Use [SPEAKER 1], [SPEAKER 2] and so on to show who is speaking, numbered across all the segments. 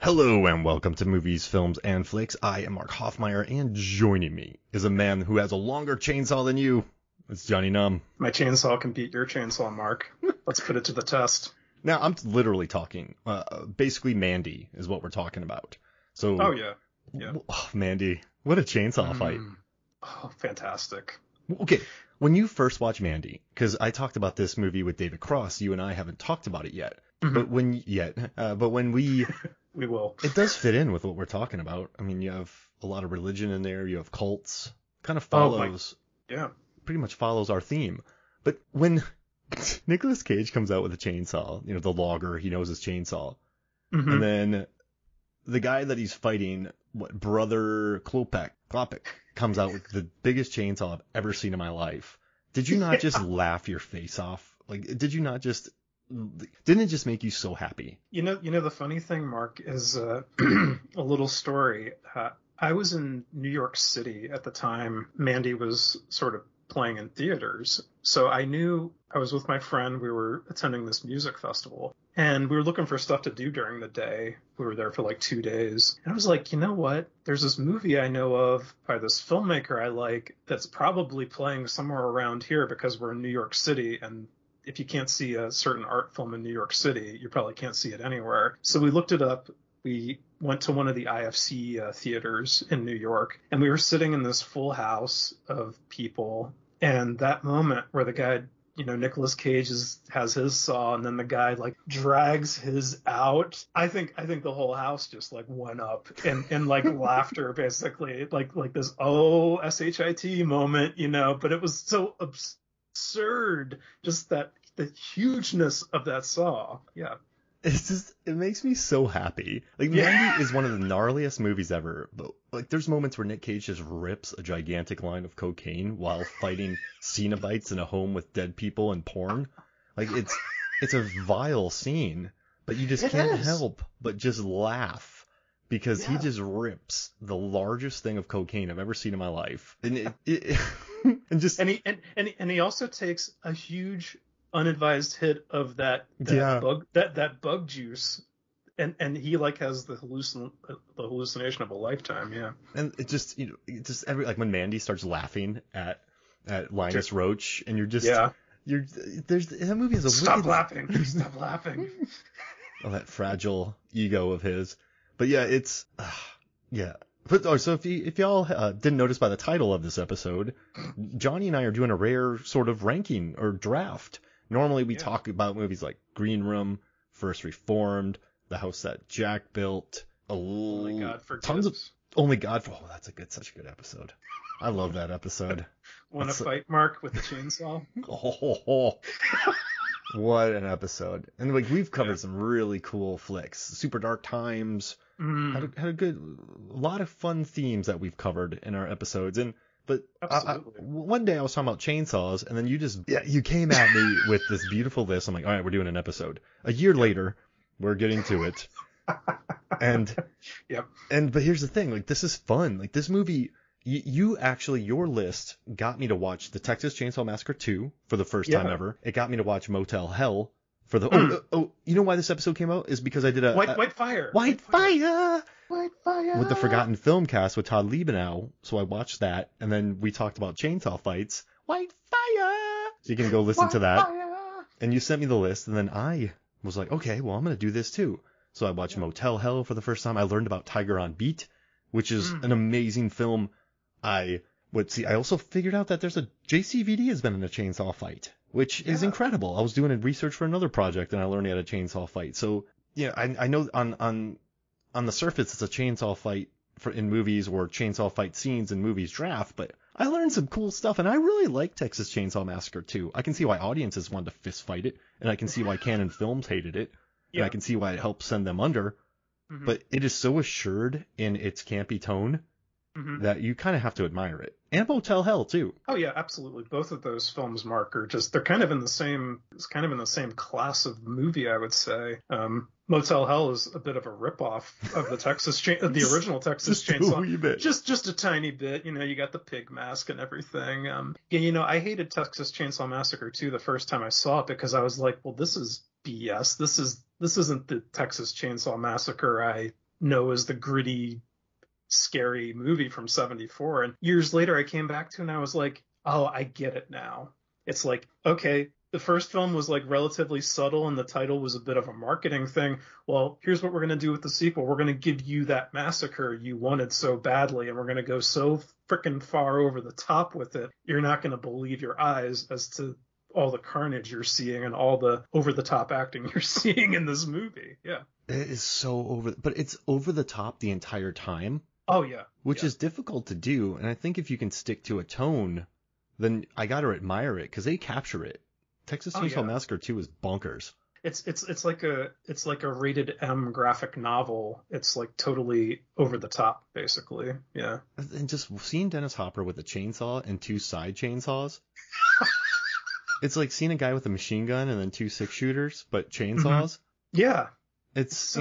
[SPEAKER 1] Hello and welcome to Movies, Films, and Flicks. I am Mark Hoffmeyer, and joining me is a man who has a longer chainsaw than you. It's Johnny Numb.
[SPEAKER 2] My chainsaw can beat your chainsaw, Mark. Let's put it to the test.
[SPEAKER 1] Now, I'm literally talking, basically Mandy is what we're talking about. So,
[SPEAKER 2] Oh, yeah.
[SPEAKER 1] Mandy, what a chainsaw fight.
[SPEAKER 2] Oh, fantastic.
[SPEAKER 1] Okay, when you first watch Mandy, because I talked about this movie with David Cross, you and I haven't talked about it yet. But when we...
[SPEAKER 2] We will.
[SPEAKER 1] It does fit in with what we're talking about. I mean, you have a lot of religion in there. You have cults. Kind of follows. Pretty much follows our theme. But when Nicolas Cage comes out with a chainsaw, you know, the logger, he knows his chainsaw. And then the guy that he's fighting, Brother Klopek, comes out with the biggest chainsaw I've ever seen in my life. Did you not just laugh your face off? Like, didn't it just make you so happy?
[SPEAKER 2] You know, the funny thing, Mark, is a little story. I was in New York City at the time Mandy was sort of playing in theaters. So I knew I was with my friend. We were attending this music festival and we were looking for stuff to do during the day. We were there for like 2 days. And I was like, you know what? There's this movie I know of by this filmmaker I like that's probably playing somewhere around here because we're in New York City, and if you can't see a certain art film in New York City, you probably can't see it anywhere. So we looked it up. We went to one of the IFC theaters in New York, and we were sitting in this full house of people. And that moment where the guy, you know, Nicolas Cage has his saw, and then the guy like drags his out. I think the whole house just like went up in like laughter, basically, like this shit moment, you know. But it was so absurd, just the hugeness of that saw. Yeah.
[SPEAKER 1] It makes me so happy. Like, Mandy is one of the gnarliest movies ever, but like there's moments where Nick Cage just rips a gigantic line of cocaine while fighting Cenobites in a home with dead people and porn. Like, it's a vile scene, but you just can't help but just laugh because he just rips the largest thing of cocaine I've ever seen in my life. And
[SPEAKER 2] and he also takes a huge unadvised hit of that bug juice, and he like has the hallucination of a lifetime. Yeah.
[SPEAKER 1] And it just, you know, like when Mandy starts laughing at Linus Roach, and that movie is a
[SPEAKER 2] stop laughing.
[SPEAKER 1] Oh, that fragile ego of his. But yeah, it's But so if y'all didn't notice by the title of this episode, Johnny and I are doing a rare sort of ranking or draft. Normally we talk about movies like Green Room, First Reformed, The House That Jack Built,
[SPEAKER 2] Only God Forgives.
[SPEAKER 1] Tons of Only God for. Oh, that's such a good episode. I love that episode.
[SPEAKER 2] Want to fight, Mark, with the chainsaw?
[SPEAKER 1] What an episode! And like we've covered some really cool flicks. Super Dark Times. Had a lot of fun themes that we've covered in our episodes. But one day I was talking about chainsaws, and then you came at me with this beautiful list. I'm like, all right, we're doing an episode. A year later, we're getting to it. But here's the thing, like, this is fun. Like, this movie, your list got me to watch the Texas Chainsaw Massacre 2 for the first time ever. It got me to watch Motel Hell for the you know why this episode came out is because I did
[SPEAKER 2] White Fire
[SPEAKER 1] with the Forgotten Film Cast with Todd Liebenow. So I watched that, and then we talked about chainsaw fights. White Fire. So you can go listen to that. And you sent me the list, and then I was like, okay, well, I'm gonna do this too. So I watched Motel Hell for the first time. I learned about Tiger on Beat, which is an amazing film. I also figured out that there's a JCVD has been in a chainsaw fight, which is incredible. I was doing research for another project, and I learned he had a chainsaw fight. So yeah, I know on the surface it's a chainsaw fight in movies or chainsaw fight scenes in movies draft, but I learned some cool stuff, and I really like Texas Chainsaw Massacre 2. I can see why audiences wanted to fist fight it, and I can see why Canon Films hated it, and I can see why it helped send them under. But it is so assured in its campy tone that you kind of have to admire it. And Motel Hell too.
[SPEAKER 2] Oh yeah, absolutely. Both of those films, Mark, they're kind of in the same class of movie, I would say. Motel Hell is a bit of a ripoff of the original Texas Chainsaw. Just a tiny bit. You know, you got the pig mask and everything. You know, I hated Texas Chainsaw Massacre 2 the first time I saw it because I was like, well, this is BS. This isn't the Texas Chainsaw Massacre I know as the gritty, scary movie from '74. And years later, I came back to it and I was like, oh, I get it now. It's like, okay, the first film was like relatively subtle and the title was a bit of a marketing thing. Well, here's what we're going to do with the sequel. We're going to give you that massacre you wanted so badly, and we're going to go so freaking far over the top with it. You're not going to believe your eyes as to all the carnage you're seeing and all the over the top acting you're seeing in this movie. Yeah.
[SPEAKER 1] It is so but it's over the top the entire time.
[SPEAKER 2] Oh yeah.
[SPEAKER 1] Which is difficult to do. And I think if you can stick to a tone, then I got to admire it because they capture it. Texas Chainsaw Massacre 2 is bonkers.
[SPEAKER 2] It's like a rated M graphic novel. It's like totally over the top, basically. Yeah.
[SPEAKER 1] And just seeing Dennis Hopper with a chainsaw and 2 side chainsaws. It's like seeing a guy with a machine gun and then 2 6-shooters, but chainsaws.
[SPEAKER 2] Mm-hmm. Yeah.
[SPEAKER 1] It's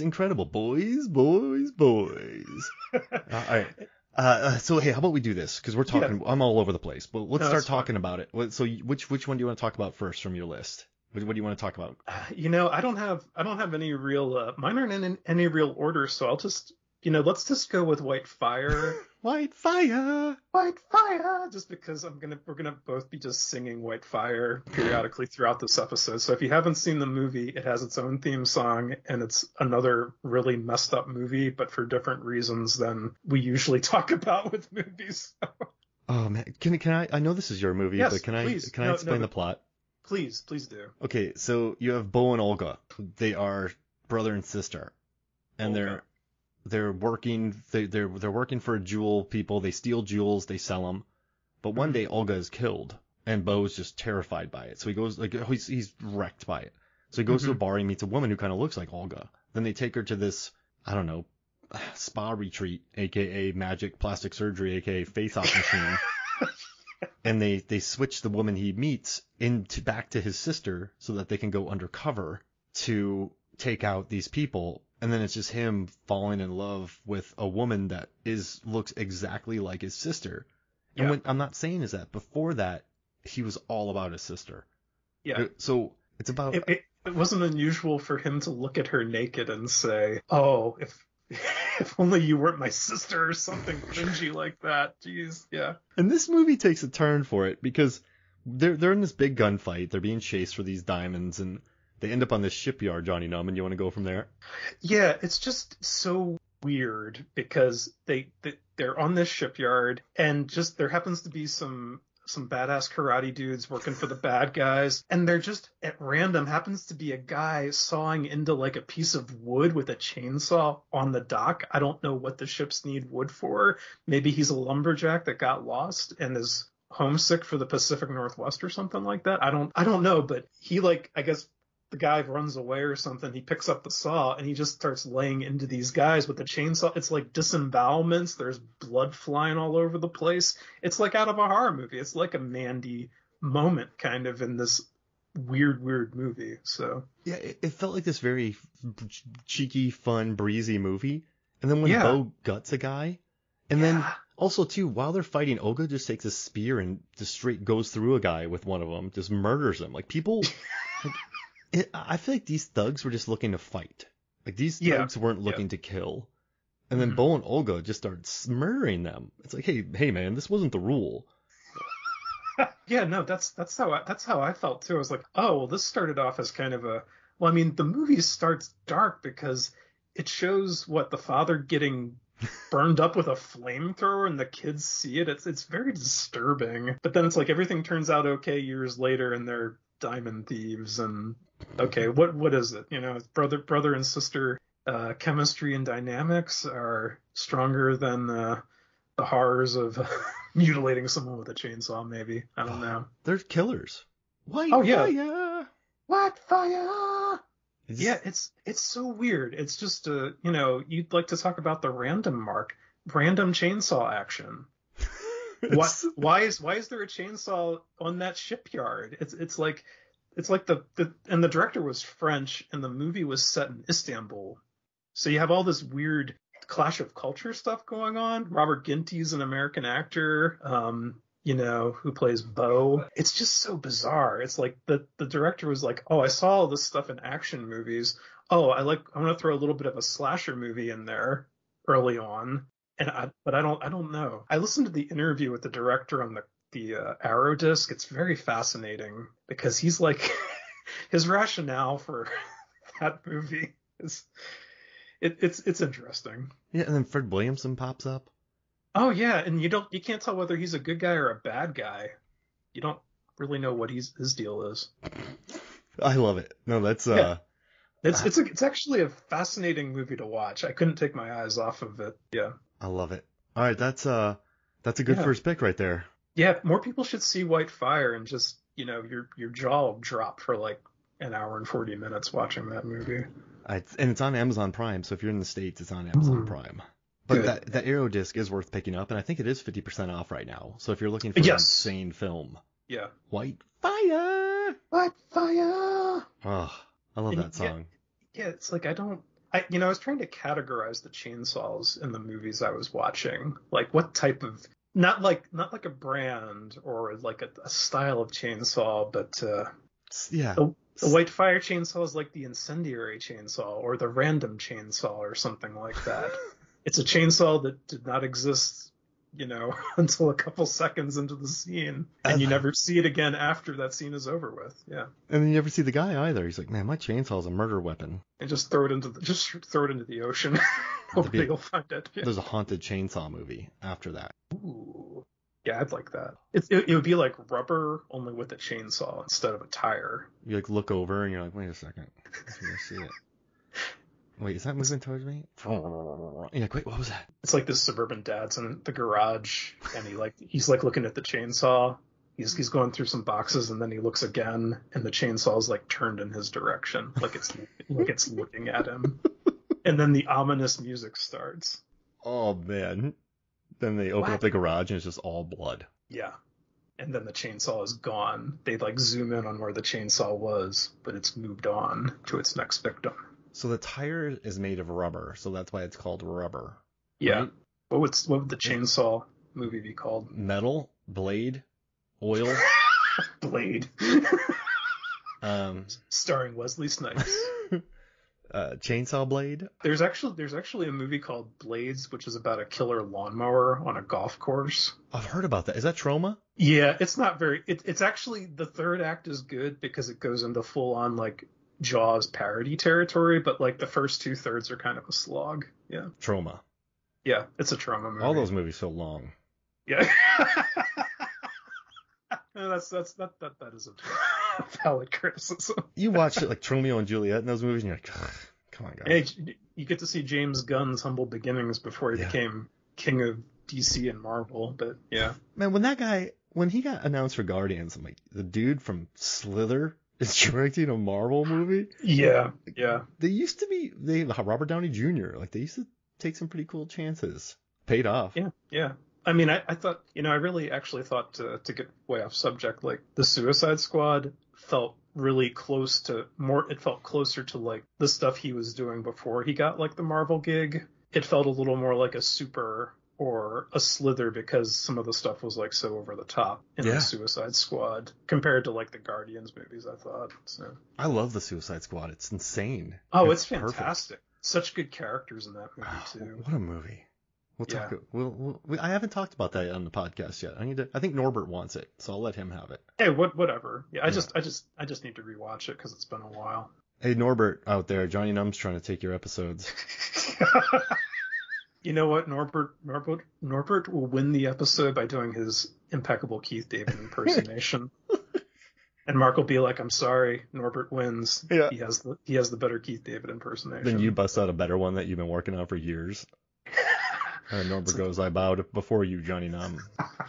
[SPEAKER 1] incredible. Boys. All right. So, hey, how about we do this? Because we're talking, I'm all over the place, but let's start talking about it. So which one do you want to talk about first from your list? What do you want to talk about?
[SPEAKER 2] I don't have any real, mine aren't in any real order. So I'll just, let's just go with White Fire.
[SPEAKER 1] White Fire.
[SPEAKER 2] Just because we're gonna both be just singing White Fire periodically throughout this episode. So if you haven't seen the movie, it has its own theme song, and it's another really messed up movie, but for different reasons than we usually talk about with movies.
[SPEAKER 1] Oh man, can I? I know this is your movie,
[SPEAKER 2] yes,
[SPEAKER 1] but can I explain the plot?
[SPEAKER 2] Please do.
[SPEAKER 1] Okay, so you have Bo and Olga. They are brother and sister, and they're working for jewel people. They steal jewels, they sell them. But one day Olga is killed and Bo's just terrified by it. So he goes he's wrecked by it. So he goes to a bar, he meets a woman who kind of looks like Olga. Then they take her to this, I don't know, spa retreat, aka magic plastic surgery, aka face-off machine. And they switch the woman he meets back to his sister so that they can go undercover to take out these people. And then it's just him falling in love with a woman that looks exactly like his sister. Yeah. And what I'm not saying is that before that, he was all about his sister.
[SPEAKER 2] Yeah.
[SPEAKER 1] So it's about...
[SPEAKER 2] It wasn't unusual for him to look at her naked and say, oh, if only you weren't my sister or something cringy like that. Jeez. Yeah.
[SPEAKER 1] And this movie takes a turn for it because they're in this big gunfight. They're being chased for these diamonds and they end up on this shipyard, Johnny Num, and you want to go from there?
[SPEAKER 2] Yeah, it's just so weird because they're on this shipyard and just there happens to be some badass karate dudes working for the bad guys, and they're just at random happens to be a guy sawing into like a piece of wood with a chainsaw on the dock. I don't know what the ships need wood for. Maybe he's a lumberjack that got lost and is homesick for the Pacific Northwest or something like that. I don't know, but he I guess the guy runs away or something. He picks up the saw and he just starts laying into these guys with the chainsaw. It's like disembowelments. There's blood flying all over the place. It's like out of a horror movie. It's like a Mandy moment kind of in this weird movie. So
[SPEAKER 1] yeah, it felt like this very cheeky, fun, breezy movie. And then when Bo guts a guy, and then also too, while they're fighting, Olga just takes a spear and just straight goes through a guy with one of them, just murders him. Like people. I feel like these thugs were just looking to fight. Like these thugs weren't looking to kill. And then Bo and Olga just start murdering them. It's like, hey man, this wasn't the rule.
[SPEAKER 2] Yeah, no, that's how I felt too. I was like, oh, well, this started off as kind of the movie starts dark because it shows the father getting burned up with a flamethrower and the kids see it. It's very disturbing. But then it's like everything turns out okay years later and they're diamond thieves and okay, what is it? It's brother and sister chemistry and dynamics are stronger than the horrors of mutilating someone with a chainsaw. Maybe I don't know.
[SPEAKER 1] They're killers. White fire.
[SPEAKER 2] Yeah, it's so weird. It's just you'd like to talk about the random chainsaw action. Why is there a chainsaw on that shipyard? It's like and the director was French and the movie was set in Istanbul. So you have all this weird clash of culture stuff going on. Robert Ginty's an American actor. who plays Bo. It's just so bizarre. It's like the director was like, oh, I saw all this stuff in action movies. Oh, I want to throw a little bit of a slasher movie in there early on. But I don't know. I listened to the interview with the director on the Arrow disc. It's very fascinating because he's like, his rationale for that movie is, it's interesting.
[SPEAKER 1] Yeah, and then Fred Williamson pops up.
[SPEAKER 2] Oh yeah, and you can't tell whether he's a good guy or a bad guy. You don't really know what his deal is.
[SPEAKER 1] I love it. No, that's
[SPEAKER 2] It's actually a fascinating movie to watch. I couldn't take my eyes off of it. Yeah.
[SPEAKER 1] I love it. All right, that's a good first pick right there.
[SPEAKER 2] Yeah, more people should see White Fire and just, your jaw will drop for like an hour and 40 minutes watching that movie.
[SPEAKER 1] And it's on Amazon Prime, so if you're in the States, it's on Amazon Prime. But that Arrow disc is worth picking up, and I think it is 50% off right now. So if you're looking for an insane film, White Fire.
[SPEAKER 2] White Fire.
[SPEAKER 1] Oh, I love that song.
[SPEAKER 2] Yeah, it's like I was trying to categorize the chainsaws in the movies I was watching. Like what type of, not like a brand or like a style of chainsaw, but the White Fire chainsaw is like the incendiary chainsaw or the random chainsaw or something like that. It's a chainsaw that did not exist, until a couple seconds into the scene, and you never see it again after that scene is over with. Yeah.
[SPEAKER 1] And then you never see the guy either. He's like, man, my chainsaw is a murder weapon.
[SPEAKER 2] And just throw it into the ocean. Hopefully you'll find it. Yeah.
[SPEAKER 1] There's a haunted chainsaw movie after that.
[SPEAKER 2] Ooh. Yeah, I'd like that. It would be like Rubber, only with a chainsaw instead of a tire.
[SPEAKER 1] You like look over and you're like, wait a second. I see it. Wait, is that moving towards me? You're like, wait, what was that?
[SPEAKER 2] It's like this suburban dad's in the garage, and he's looking at the chainsaw. He's going through some boxes, and then he looks again, and the chainsaw's like turned in his direction, like it's looking at him. And then the ominous music starts.
[SPEAKER 1] Oh man! Then they open up the garage, and it's just all blood.
[SPEAKER 2] Yeah. And then the chainsaw is gone. They like zoom in on where the chainsaw was, but it's moved on to its next victim.
[SPEAKER 1] So the tire is made of rubber, so that's why it's called Rubber.
[SPEAKER 2] Yeah.
[SPEAKER 1] Right?
[SPEAKER 2] What would the chainsaw movie be called?
[SPEAKER 1] Metal, Blade, Oil.
[SPEAKER 2] Blade. Starring Wesley Snipes.
[SPEAKER 1] Chainsaw Blade.
[SPEAKER 2] There's actually a movie called Blades, which is about a killer lawnmower on a golf course.
[SPEAKER 1] I've heard about that. Is that Trauma?
[SPEAKER 2] Yeah, it's not very. It's actually, the third act is good because it goes into full on like Jaws parody territory, but like the first 2/3 are kind of a slog. Yeah.
[SPEAKER 1] Trauma.
[SPEAKER 2] Yeah, it's a trauma movie.
[SPEAKER 1] All those movies so long.
[SPEAKER 2] Yeah. That is a valid criticism.
[SPEAKER 1] You watched it like Romeo and Juliet in those movies, and you're like, come on, guys.
[SPEAKER 2] Hey, you get to see James Gunn's humble beginnings before he became king of DC and Marvel, but yeah.
[SPEAKER 1] Man, when he got announced for Guardians, I'm like, the dude from Slither is directing a Marvel movie?
[SPEAKER 2] Yeah, yeah.
[SPEAKER 1] Robert Downey Jr., like, they used to take some pretty cool chances. Paid off.
[SPEAKER 2] Yeah, yeah. I mean, I thought, I really actually thought, to get way off subject, like, the Suicide Squad felt really close to it felt closer to, like, the stuff he was doing before he got, like, the Marvel gig. It felt a little more like a Super or a Slither because some of the stuff was, like, so over the top in the Suicide Squad compared to, like, the Guardians movies, I thought. So I
[SPEAKER 1] love the Suicide Squad. It's insane.
[SPEAKER 2] Oh, it's fantastic. Perfect. Such good characters in that movie, too.
[SPEAKER 1] What a movie. We'll talk. I haven't talked about that on the podcast yet. I think Norbert wants it, so I'll let him have it.
[SPEAKER 2] Hey, whatever. Yeah, I just need to rewatch it because it's been a while.
[SPEAKER 1] Hey, Norbert out there, Johnny Num's trying to take your episodes.
[SPEAKER 2] You know what? Norbert will win the episode by doing his impeccable Keith David impersonation. And Mark will be like, "I'm sorry, Norbert wins. Yeah. He has the better Keith David impersonation."
[SPEAKER 1] Then you bust out a better one that you've been working on for years. And Norbert goes, "I bowed before you, Johnny Num."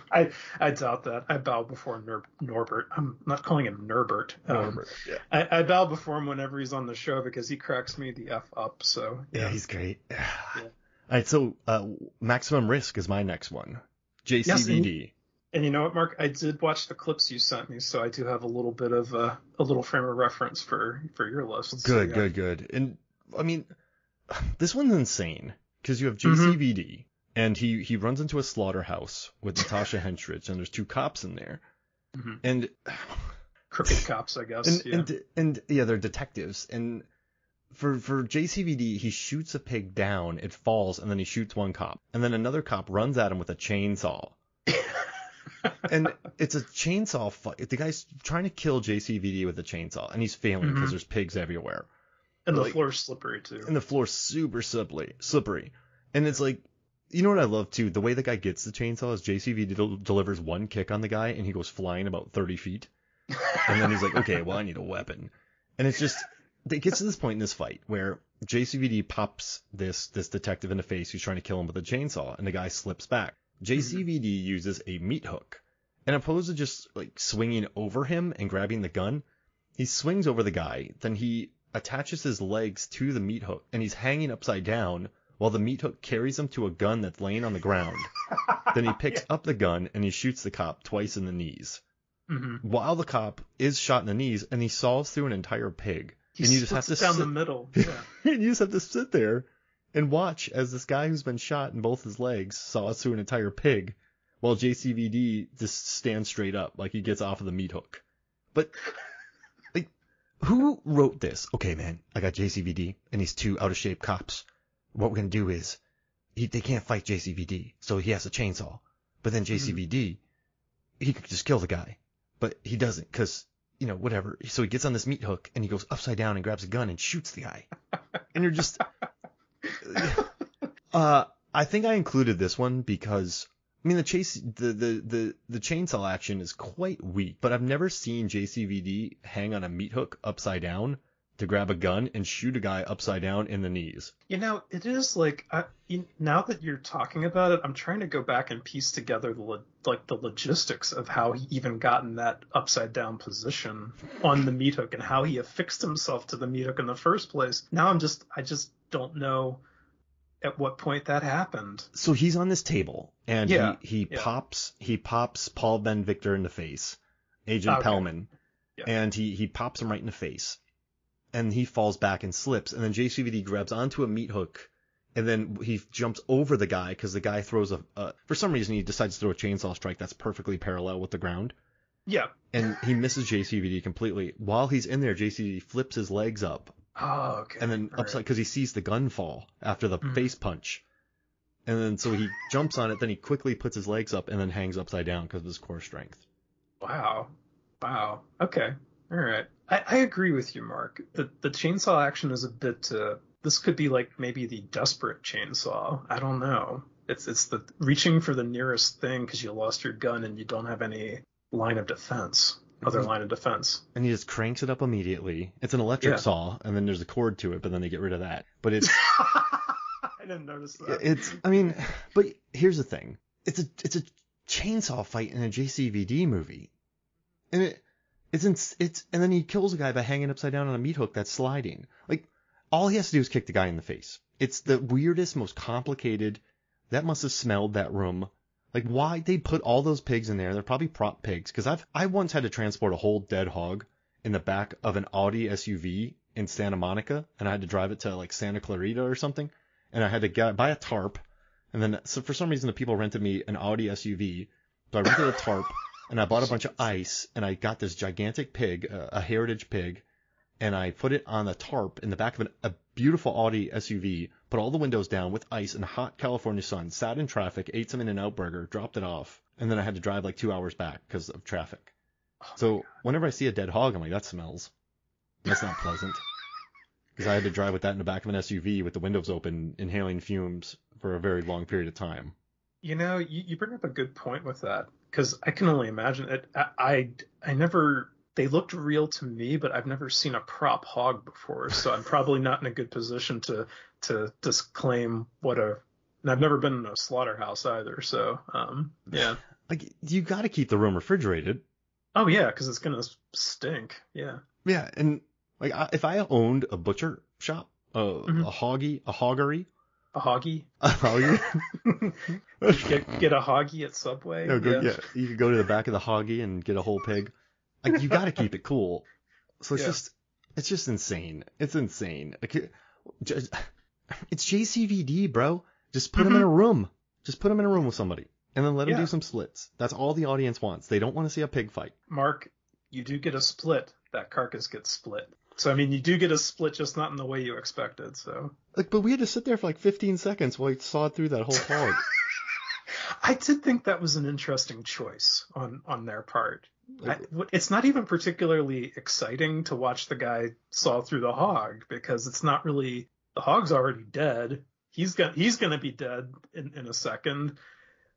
[SPEAKER 2] I doubt that. I bow before Norbert. I'm not calling him Norbert.
[SPEAKER 1] Norbert, yeah.
[SPEAKER 2] I bow before him whenever he's on the show because he cracks me the F up. So
[SPEAKER 1] yeah, he's great. Yeah. All right, so Maximum Risk is my next one. JCVD.
[SPEAKER 2] Yes, and you know what, Mark? I did watch the clips you sent me, so I do have a little bit of a little frame of reference for your list.
[SPEAKER 1] Good, good. And I mean, this one's insane because you have JCVD. And he runs into a slaughterhouse with Natasha Henstridge, and there's 2 cops in there.
[SPEAKER 2] Mm-hmm.
[SPEAKER 1] And
[SPEAKER 2] crooked cops, I guess.
[SPEAKER 1] And they're detectives. And for JCVD, he shoots a pig down, it falls, and then he shoots one cop. And then another cop runs at him with a chainsaw. And it's a chainsaw fight. The guy's trying to kill JCVD with a chainsaw, and he's failing because there's pigs everywhere.
[SPEAKER 2] And the floor's slippery, too.
[SPEAKER 1] And the floor's super slippery. And it's like, you know what I love, too? The way the guy gets the chainsaw is JCVD delivers one kick on the guy, and he goes flying about 30 feet. And then he's like, okay, well, I need a weapon. And it's just, it gets to this point in this fight where JCVD pops this detective in the face who's trying to kill him with a chainsaw, and the guy slips back. JCVD uses a meat hook. And opposed to just like swinging over him and grabbing the gun, he swings over the guy, then he attaches his legs to the meat hook, and he's hanging upside down while the meat hook carries him to a gun that's laying on the ground. Then he picks up the gun and he shoots the cop twice in the knees. While the cop is shot in the knees, and he saws through an entire pig.
[SPEAKER 2] He and you just have to down the middle. Yeah.
[SPEAKER 1] And you just have to sit there and watch as this guy who's been shot in both his legs saws through an entire pig, while JCVD just stands straight up like he gets off of the meat hook. But like, who wrote this? Okay, man, I got JCVD and these 2 out of shape cops. What we're gonna do is they can't fight JCVD, so he has a chainsaw. But then JCVD, he could just kill the guy. But he doesn't, because, you know, whatever. So he gets on this meat hook, and he goes upside down and grabs a gun and shoots the guy. And you're just... I think I included this one because, I mean, the chainsaw action is quite weak, but I've never seen JCVD hang on a meat hook upside down to grab a gun and shoot a guy upside down in the knees.
[SPEAKER 2] You know, it is like, now that you're talking about it, I'm trying to go back and piece together the logistics of how he even got in that upside down position on the meat hook and how he affixed himself to the meat hook in the first place. Now I just don't know at what point that happened.
[SPEAKER 1] So he's on this table, and he pops Paul Ben Victor in the face, Agent Pellman, and he pops him right in the face. And he falls back and slips, and then JCVD grabs onto a meat hook, and then he jumps over the guy because the guy throws for some reason he decides to throw a chainsaw strike that's perfectly parallel with the ground.
[SPEAKER 2] Yeah.
[SPEAKER 1] And he misses JCVD completely. While he's in there, JCVD flips his legs up.
[SPEAKER 2] Oh, okay.
[SPEAKER 1] And then upside, because he sees the gun fall after the face punch. And then so he jumps on it, then he quickly puts his legs up and then hangs upside down because of his core strength.
[SPEAKER 2] Wow. Okay. All right. I agree with you, Mark. The chainsaw action is a bit, this could be like maybe the desperate chainsaw. I don't know. It's the reaching for the nearest thing because you lost your gun and you don't have any line of defense, line of defense. And
[SPEAKER 1] he just cranks it up immediately. It's an electric saw, and then there's a cord to it, but then they get rid of that. But it's...
[SPEAKER 2] I didn't notice that.
[SPEAKER 1] But here's the thing. It's a chainsaw fight in a JCVD movie. And and then he kills a guy by hanging upside down on a meat hook that's sliding. Like, all he has to do is kick the guy in the face. It's the weirdest, most complicated. That must have smelled that room. Like, why they put all those pigs in there? They're probably prop pigs. Because I once had to transport a whole dead hog in the back of an Audi SUV in Santa Monica, and I had to drive it to like Santa Clarita or something, and I had to buy a tarp, and then so for some reason the people rented me an Audi SUV, so I rented a tarp. And I bought a bunch of ice, and I got this gigantic pig, a heritage pig, and I put it on a tarp in the back of a beautiful Audi SUV, put all the windows down with ice in the hot California sun, sat in traffic, ate some In-N-Out burger, dropped it off, and then I had to drive like 2 hours back because of traffic. So whenever I see a dead hog, I'm like, that smells. That's not pleasant. Because I had to drive with that in the back of an SUV with the windows open, inhaling fumes for a very long period of time.
[SPEAKER 2] You know, you bring up a good point with that. Because I can only imagine it. I never, they looked real to me, but I've never seen a prop hog before. So I'm probably not in a good position to disclaim and I've never been in a slaughterhouse either. So, yeah.
[SPEAKER 1] Like, you got to keep the room refrigerated.
[SPEAKER 2] Oh, yeah, because it's going to stink. Yeah.
[SPEAKER 1] Yeah. And like, if I owned a butcher shop, a hoggery.
[SPEAKER 2] A hoggy?
[SPEAKER 1] A hoggy?
[SPEAKER 2] get a hoggy at Subway?
[SPEAKER 1] No, you could go to the back of the hoggy and get a whole pig. Like, you got to keep it cool. So it's just insane. It's insane. Like, it's JCVD, bro. Just put him in a room. Just put him in a room with somebody and then let him
[SPEAKER 2] Yeah.
[SPEAKER 1] do some splits. That's all the audience wants. They don't want to see a pig fight.
[SPEAKER 2] Mark, you do get a split. That carcass gets split. So, I mean, you do get a split, just not in the way you expected, so.
[SPEAKER 1] Like, but we had to sit there for like 15 seconds while he sawed through that whole hog.
[SPEAKER 2] I did think that was an interesting choice on their part. It's not even particularly exciting to watch the guy saw through the hog, because it's not really, the hog's already dead. He's gonna be dead in a second.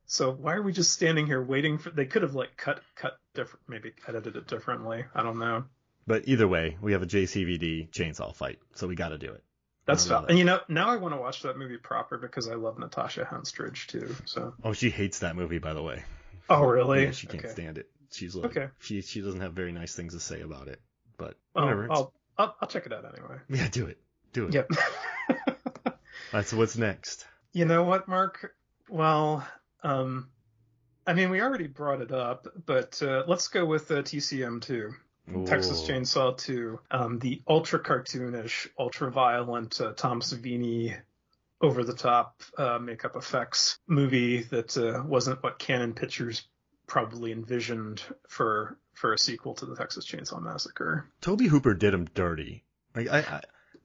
[SPEAKER 2] So why are we just standing here waiting for? They could have like cut different, maybe edited it differently. I don't know.
[SPEAKER 1] But either way, we have a JCVD chainsaw fight, so we got to do it.
[SPEAKER 2] That's fine. And now I want to watch that movie proper because I love Natasha Henstridge too. So.
[SPEAKER 1] Oh, she hates that movie, by the way.
[SPEAKER 2] Oh, really?
[SPEAKER 1] Yeah, she can't stand it. She's like,
[SPEAKER 2] okay.
[SPEAKER 1] She doesn't have very nice things to say about it. But
[SPEAKER 2] oh,
[SPEAKER 1] whatever.
[SPEAKER 2] I'll check it out anyway.
[SPEAKER 1] Yeah, do it.
[SPEAKER 2] Yep.
[SPEAKER 1] All right, so what's next?
[SPEAKER 2] You know what, Mark? Well, I mean, we already brought it up, but let's go with TCM2.
[SPEAKER 1] Ooh.
[SPEAKER 2] Texas Chainsaw 2, the ultra cartoonish, ultra violent Tom Savini over the top makeup effects movie that wasn't what Canon Pictures probably envisioned for a sequel to the Texas Chainsaw Massacre.
[SPEAKER 1] Tobe Hooper did him dirty. Like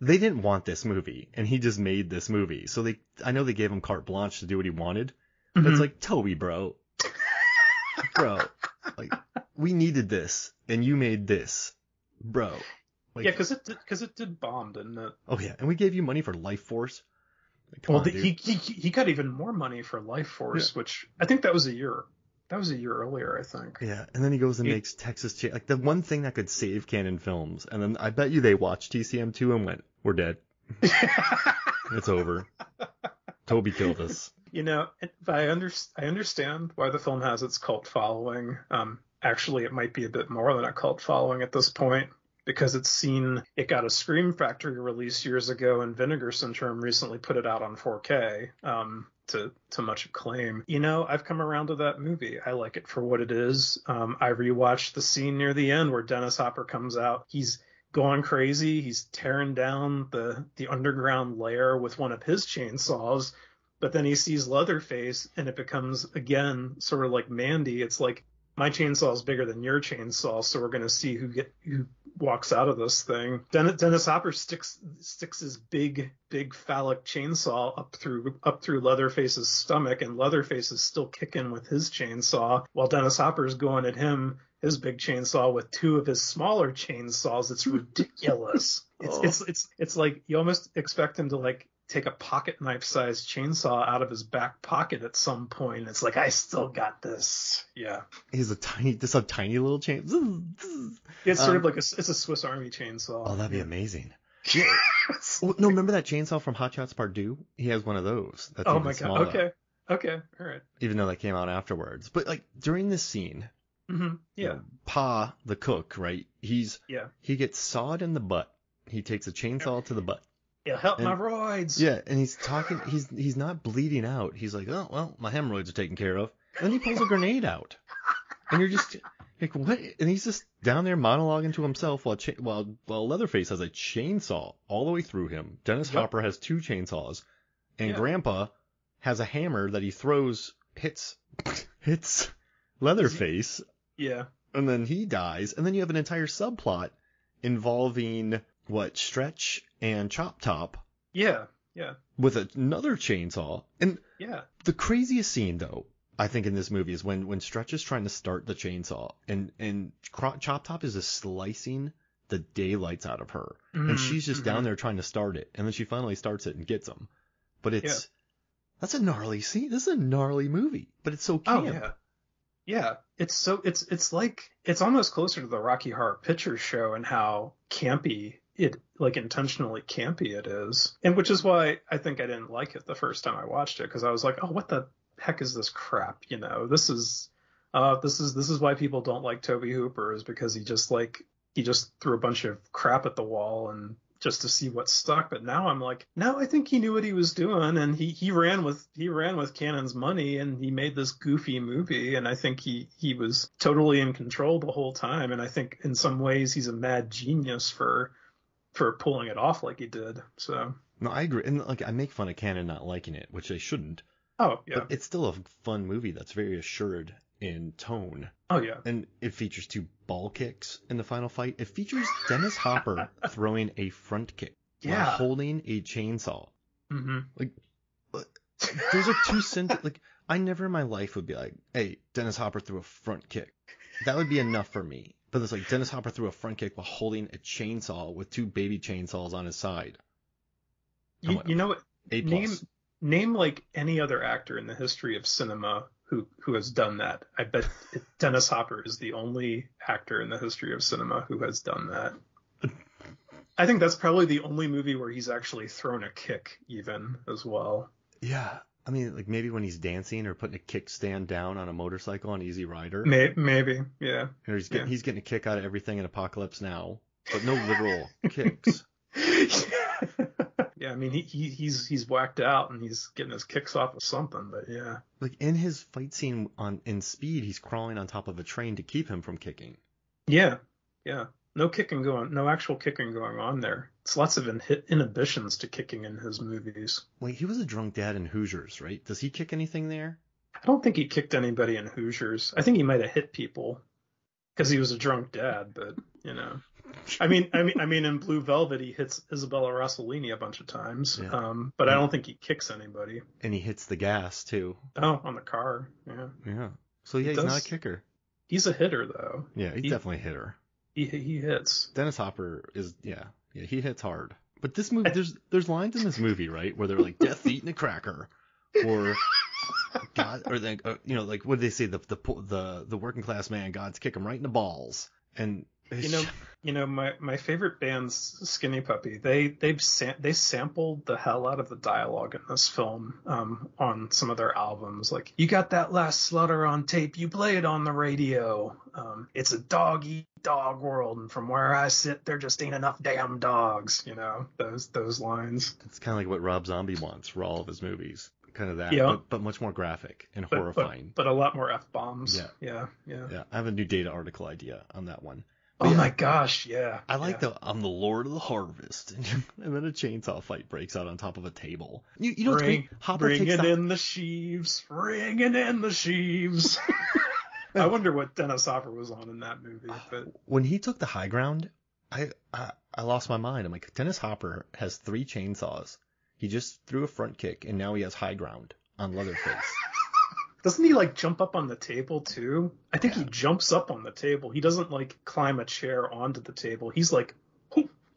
[SPEAKER 1] they didn't want this movie, and he just made this movie. So I know they gave him carte blanche to do what he wanted, but it's like, Toby, bro, like we needed this, and you made this, bro. Like,
[SPEAKER 2] yeah, because it did bomb, didn't it?
[SPEAKER 1] Oh yeah, and we gave you money for Life Force. Like,
[SPEAKER 2] well, he got even more money for Life Force, yeah. Which I think that was a year. That was a year earlier, I think.
[SPEAKER 1] Yeah, and then he goes and makes Texas Chainsaw, like the one thing that could save Canon Films. And then I bet you they watched TCM2 and went, "We're dead. It's over. Toby killed us." You know,
[SPEAKER 2] I understand why the film has its cult following. Actually, it might be a bit more than a cult following at this point, because it got a Scream Factory release years ago, and Vinegar Syndrome recently put it out on 4K. To much acclaim. You know, I've come around to that movie. I like it for what it is. I rewatched the scene near the end where Dennis Hopper comes out. He's going crazy. He's tearing down the underground lair with one of his chainsaws, but then he sees Leatherface, and it becomes, again, sort of like Mandy. It's like, my chainsaw is bigger than your chainsaw, so we're going to see who walks out of this thing. Dennis Hopper sticks his big phallic chainsaw up through Leatherface's stomach, and Leatherface is still kicking with his chainsaw while Dennis Hopper's going at his big chainsaw with two of his smaller chainsaws. It's ridiculous. It's like you almost expect him to like take a pocket knife sized chainsaw out of his back pocket at some point. It's like, I still got this. Yeah.
[SPEAKER 1] He's a tiny little chainsaw.
[SPEAKER 2] It's sort of like it's a Swiss Army chainsaw.
[SPEAKER 1] Oh, that'd be amazing. Yeah. Well, no, remember that chainsaw from Hot Shots Part 2? He has one of those. That's
[SPEAKER 2] oh my
[SPEAKER 1] smaller.
[SPEAKER 2] God. Okay. All right.
[SPEAKER 1] Even though that came out afterwards. But like during this scene,
[SPEAKER 2] yeah.
[SPEAKER 1] You know, Pa, the cook, right? He gets sawed in the butt. He takes a chainsaw to the butt.
[SPEAKER 2] Yeah, help my roids.
[SPEAKER 1] Yeah, and he's talking. He's not bleeding out. He's like, oh well, my hemorrhoids are taken care of. And then he pulls a grenade out, and you're just like, what? And he's just down there monologuing to himself while Leatherface has a chainsaw all the way through him. Dennis Hopper has two chainsaws, and Grandpa has a hammer that he throws, hits Leatherface.
[SPEAKER 2] Yeah.
[SPEAKER 1] And then he dies, and then you have an entire subplot involving Stretch and Chop Top.
[SPEAKER 2] Yeah.
[SPEAKER 1] With another chainsaw. And the craziest scene, though, I think in this movie is when Stretch is trying to start the chainsaw, and Chop Top is just slicing the daylights out of her, and she's just down there trying to start it, and then she finally starts it and gets him. But that's a gnarly scene. This is a gnarly movie, but it's so camp.
[SPEAKER 2] Oh yeah. Yeah, it's like, it's almost closer to the Rocky Horror Picture Show and how campy it, like intentionally campy it is. And which is why I think I didn't like it the first time I watched it, because I was like, oh, what the heck is this crap? You know, this is why people don't like Tobe Hooper, is because he just threw a bunch of crap at the wall and just to see what stuck. But now I'm like, no, I think he knew what he was doing, and he ran with Cannon's money, and he made this goofy movie, and I think he was totally in control the whole time, and I think in some ways he's a mad genius for pulling it off like he did. So
[SPEAKER 1] no, I agree, and like I make fun of Cannon not liking it, which they shouldn't,
[SPEAKER 2] Oh, yeah.
[SPEAKER 1] But it's still a fun movie that's very assured in tone.
[SPEAKER 2] Oh, yeah.
[SPEAKER 1] And it features 2 ball kicks in the final fight. It features Dennis Hopper throwing a front kick while holding a chainsaw.
[SPEAKER 2] Mm-hmm.
[SPEAKER 1] Like, those are 2 like, I never in my life would be like, hey, Dennis Hopper threw a front kick. That would be enough for me. But it's like Dennis Hopper threw a front kick while holding a chainsaw with 2 baby chainsaws on his side.
[SPEAKER 2] You know what?
[SPEAKER 1] A+.
[SPEAKER 2] Name like any other actor in the history of cinema who has done that. I bet Dennis Hopper is the only actor in the history of cinema who has done that. I think that's probably the only movie where he's actually thrown a kick even as well.
[SPEAKER 1] Yeah. I mean, like maybe when he's dancing or putting a kickstand down on a motorcycle on Easy Rider.
[SPEAKER 2] Maybe, yeah.
[SPEAKER 1] Or he's getting a kick out of everything in Apocalypse Now, but no literal kicks.
[SPEAKER 2] Yeah, I mean he's whacked out and he's getting his kicks off of something, but yeah.
[SPEAKER 1] Like in his fight scene in Speed, he's crawling on top of a train to keep him from kicking.
[SPEAKER 2] Yeah. No actual kicking going on there. It's lots of inhibitions to kicking in his movies.
[SPEAKER 1] Wait, he was a drunk dad in Hoosiers, right? Does he kick anything there?
[SPEAKER 2] I don't think he kicked anybody in Hoosiers. I think he might have hit people because he was a drunk dad, but you know. I mean, in Blue Velvet, he hits Isabella Rossellini a bunch of times, but I don't think he kicks anybody.
[SPEAKER 1] And he hits the gas too.
[SPEAKER 2] Oh, on the car, yeah.
[SPEAKER 1] Yeah. So yeah, he's not a kicker.
[SPEAKER 2] He's a hitter though.
[SPEAKER 1] Yeah, he's definitely a hitter.
[SPEAKER 2] He hits.
[SPEAKER 1] Dennis Hopper is he hits hard. But this movie, there's lines in this movie, right, where they're like death eating a cracker, or God, or like like what did they say, the working class man, God's kick him right in the balls, and.
[SPEAKER 2] My favorite band's Skinny Puppy. They sampled the hell out of the dialogue in this film on some of their albums. Like, you got that last slaughter on tape, you play it on the radio. It's a dog eat dog world, and from where I sit, there just ain't enough damn dogs. You know, those lines.
[SPEAKER 1] It's kind of like what Rob Zombie wants for all of his movies. Kind of that, but much more graphic and horrifying.
[SPEAKER 2] But a lot more F-bombs.
[SPEAKER 1] Yeah. I have a new data article idea on that one.
[SPEAKER 2] But my gosh, yeah.
[SPEAKER 1] I like I'm the Lord of the Harvest, and then a chainsaw fight breaks out on top of a table. You know,
[SPEAKER 2] bringing in the sheaves. I wonder what Dennis Hopper was on in that movie. But
[SPEAKER 1] when he took the high ground, I lost my mind. I'm like, Dennis Hopper has 3 chainsaws. He just threw a front kick, and now he has high ground on Leatherface.
[SPEAKER 2] Doesn't he like jump up on the table too? I think he jumps up on the table. He doesn't like climb a chair onto the table. He's like,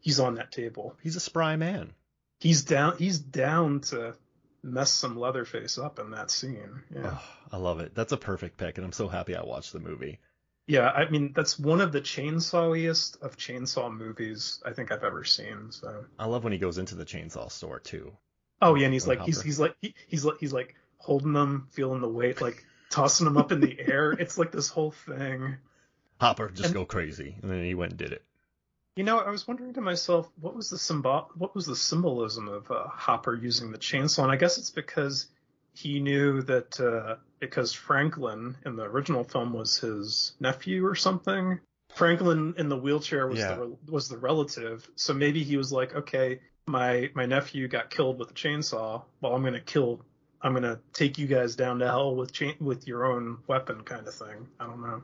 [SPEAKER 2] he's on that table.
[SPEAKER 1] He's a spry man.
[SPEAKER 2] He's down to mess some Leatherface up in that scene. Yeah.
[SPEAKER 1] Oh, I love it. That's a perfect pick, and I'm so happy I watched the movie.
[SPEAKER 2] Yeah, I mean, that's one of the chainsawiest of chainsaw movies I think I've ever seen. So
[SPEAKER 1] I love when he goes into the chainsaw store too.
[SPEAKER 2] Oh yeah, and he's like holding them, feeling the weight, like tossing them up in the air. It's like this whole thing.
[SPEAKER 1] Hopper go crazy, and then he went and did it.
[SPEAKER 2] You know, I was wondering to myself, what was the symbolism of Hopper using the chainsaw? And I guess it's because he knew that because Franklin in the original film was his nephew or something. Franklin in the wheelchair was the relative, so maybe he was like, okay, my nephew got killed with a chainsaw. Well, I'm gonna take you guys down to hell with your own weapon, kind of thing. I don't know.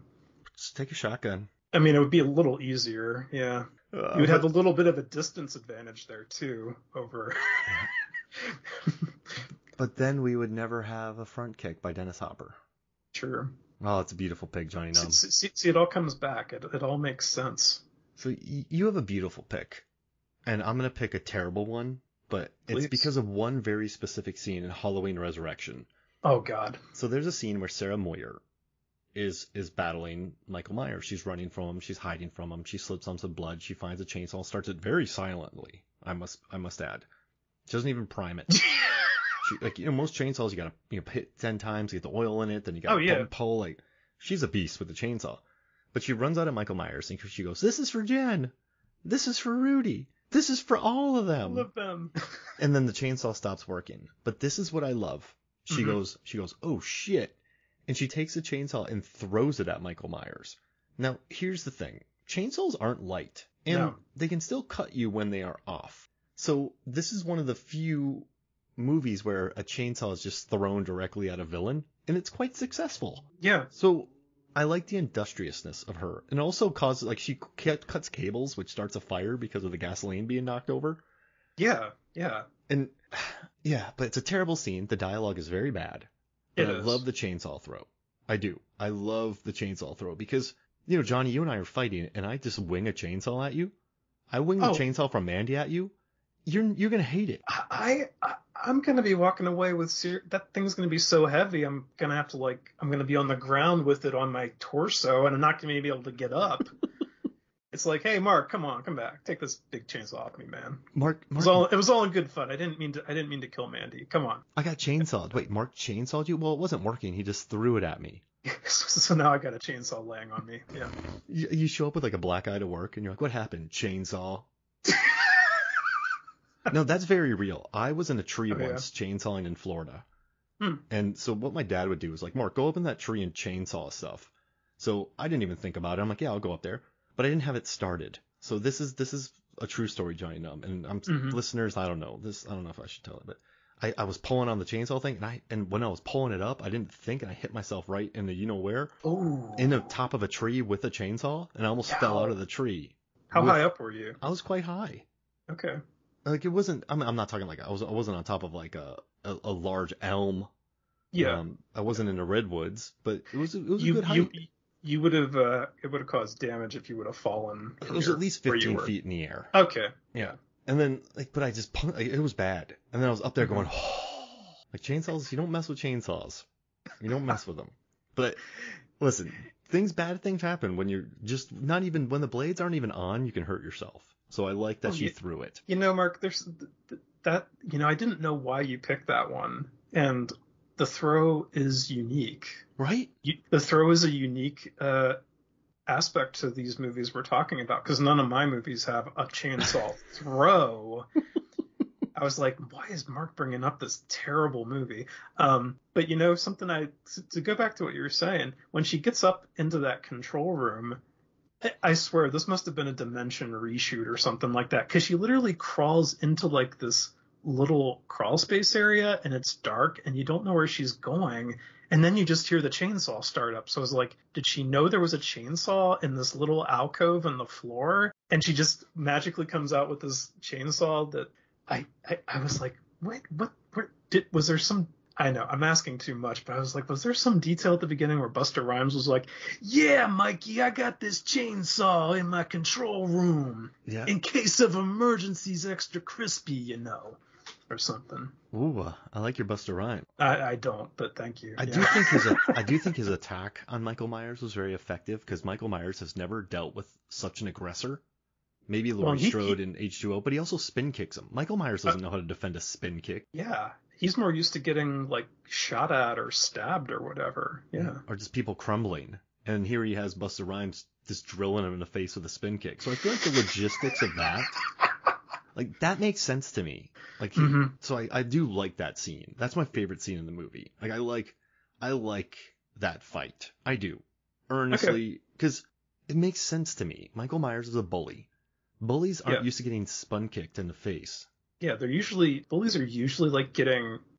[SPEAKER 1] Just take a shotgun.
[SPEAKER 2] I mean, it would be a little easier. Yeah, you would have a little bit of a distance advantage there too over.
[SPEAKER 1] But then we would never have a front kick by Dennis Hopper.
[SPEAKER 2] Sure.
[SPEAKER 1] Oh, it's a beautiful pick, Johnny Numb.
[SPEAKER 2] See, it all comes back. It all makes sense.
[SPEAKER 1] So you have a beautiful pick, and I'm gonna pick a terrible one. But it's because of one very specific scene in Halloween Resurrection.
[SPEAKER 2] Oh, God.
[SPEAKER 1] So there's a scene where Sarah Moyer is battling Michael Myers. She's running from him. She's hiding from him. She slips on some blood. She finds a chainsaw, starts it very silently, I must add. She doesn't even prime it. Most chainsaws, you gotta hit 10 times, get the oil in it, then you gotta pull. Like, she's a beast with the chainsaw. But she runs out of Michael Myers, and she goes, "This is for Jen. This is for Rudy. This is for all of them."
[SPEAKER 2] All of them.
[SPEAKER 1] And then the chainsaw stops working. But this is what I love. She goes, "Oh shit." And she takes the chainsaw and throws it at Michael Myers. Now, here's the thing. Chainsaws aren't light. And they can still cut you when they are off. So this is one of the few movies where a chainsaw is just thrown directly at a villain, and it's quite successful.
[SPEAKER 2] Yeah.
[SPEAKER 1] So I like the industriousness of her, and also causes like she cuts cables, which starts a fire because of the gasoline being knocked over.
[SPEAKER 2] Yeah. Yeah.
[SPEAKER 1] And yeah, but it's a terrible scene. The dialogue is very bad. But
[SPEAKER 2] It
[SPEAKER 1] I
[SPEAKER 2] is.
[SPEAKER 1] love the chainsaw throw. I do. I love the chainsaw throw because, you know, Johnny, you and I are fighting, and I just wing a chainsaw at you. I wing the chainsaw from Mandy at you. You're gonna hate it.
[SPEAKER 2] I'm gonna be walking away with that thing's gonna be so heavy. I'm gonna be on the ground with it on my torso, and I'm not gonna be able to get up. It's like, hey, Mark, come back, take this big chainsaw off me, man.
[SPEAKER 1] Mark,
[SPEAKER 2] it was all in good fun. I didn't mean to kill Mandy. Come on.
[SPEAKER 1] I got chainsawed. Wait, Mark chainsawed you? Well, it wasn't working. He just threw it at me.
[SPEAKER 2] So now I got a chainsaw laying on me. Yeah.
[SPEAKER 1] You show up with like a black eye to work, and you're like, what happened? Chainsaw. No, that's very real. I was in a tree once chainsawing in Florida. And so what my dad would do is like, Mark, go up in that tree and chainsaw stuff. So I didn't even think about it. I'm like, yeah, I'll go up there. But I didn't have it started. So this is a true story, Johnny Numb. And listeners, I don't know if I should tell it, but I was pulling on the chainsaw thing, and when I was pulling it up, I didn't think, and I hit myself right in the you know where?
[SPEAKER 2] Oh.
[SPEAKER 1] In the top of a tree with a chainsaw, and I almost fell out of the tree.
[SPEAKER 2] How high up were you?
[SPEAKER 1] I was quite high.
[SPEAKER 2] Okay.
[SPEAKER 1] Like it wasn't. I'm not talking like I wasn't on top of like a large elm.
[SPEAKER 2] Yeah.
[SPEAKER 1] I wasn't in the redwoods, but it was a good height.
[SPEAKER 2] You would have it would have caused damage if you would have fallen.
[SPEAKER 1] It was at least 15 feet in the air.
[SPEAKER 2] Okay.
[SPEAKER 1] Yeah. And then but I just it was bad. And then I was up there going, like chainsaws. You don't mess with chainsaws. You don't mess with them. But listen, bad things happen when you're just not even when the blades aren't even on. You can hurt yourself. So I like that she threw it.
[SPEAKER 2] You know, Mark, there's that. You know, I didn't know why you picked that one, and the throw is unique.
[SPEAKER 1] Right?
[SPEAKER 2] The throw is a unique aspect to these movies we're talking about, because none of my movies have a chainsaw throw. I was like, why is Mark bringing up this terrible movie? But you know, something to go back to what you were saying, when she gets up into that control room, I swear this must have been a Dimension reshoot or something like that, because she literally crawls into like this little crawl space area, and it's dark, and you don't know where she's going, and then you just hear the chainsaw start up. So I was like, did she know there was a chainsaw in this little alcove in the floor? And she just magically comes out with this chainsaw that I was like, wait, what? Was there some? I know I'm asking too much, but I was like, was there some detail at the beginning where Busta Rhymes was like, yeah, Mikey, I got this chainsaw in my control room.
[SPEAKER 1] Yeah.
[SPEAKER 2] In case of emergencies, extra crispy, you know, or something.
[SPEAKER 1] Ooh, I like your Busta Rhymes.
[SPEAKER 2] I don't, but thank you.
[SPEAKER 1] I do think his attack on Michael Myers was very effective, because Michael Myers has never dealt with such an aggressor. Maybe Laurie Strode in H2O, but he also spin kicks him. Michael Myers doesn't know how to defend a spin kick.
[SPEAKER 2] Yeah. He's more used to getting like shot at or stabbed or whatever. Yeah.
[SPEAKER 1] Or just people crumbling. And here he has Busta Rhymes just drilling him in the face with a spin kick. So I feel like the logistics of that, like that makes sense to me. Like, so I do like that scene. That's my favorite scene in the movie. Like I like that fight. I do. Earnestly, because it makes sense to me. Michael Myers is a bully. Bullies aren't used to getting spun kicked in the face.
[SPEAKER 2] Yeah, bullies are usually like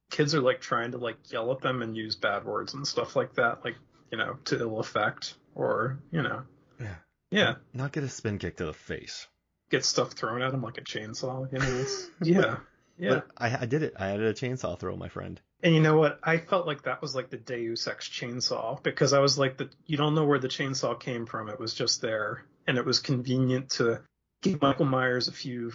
[SPEAKER 2] kids are like trying to like yell at them and use bad words and stuff like that, like, you know, to ill effect, or, you know.
[SPEAKER 1] Yeah.
[SPEAKER 2] Yeah.
[SPEAKER 1] Not get a spin kick to the face.
[SPEAKER 2] Get stuff thrown at them like a chainsaw, you know. Yeah. Yeah.
[SPEAKER 1] But I did it. I added a chainsaw throw, my friend.
[SPEAKER 2] And you know what? I felt like that was like the Deus Ex chainsaw, because I was like, you don't know where the chainsaw came from. It was just there, and it was convenient to give Michael Myers a few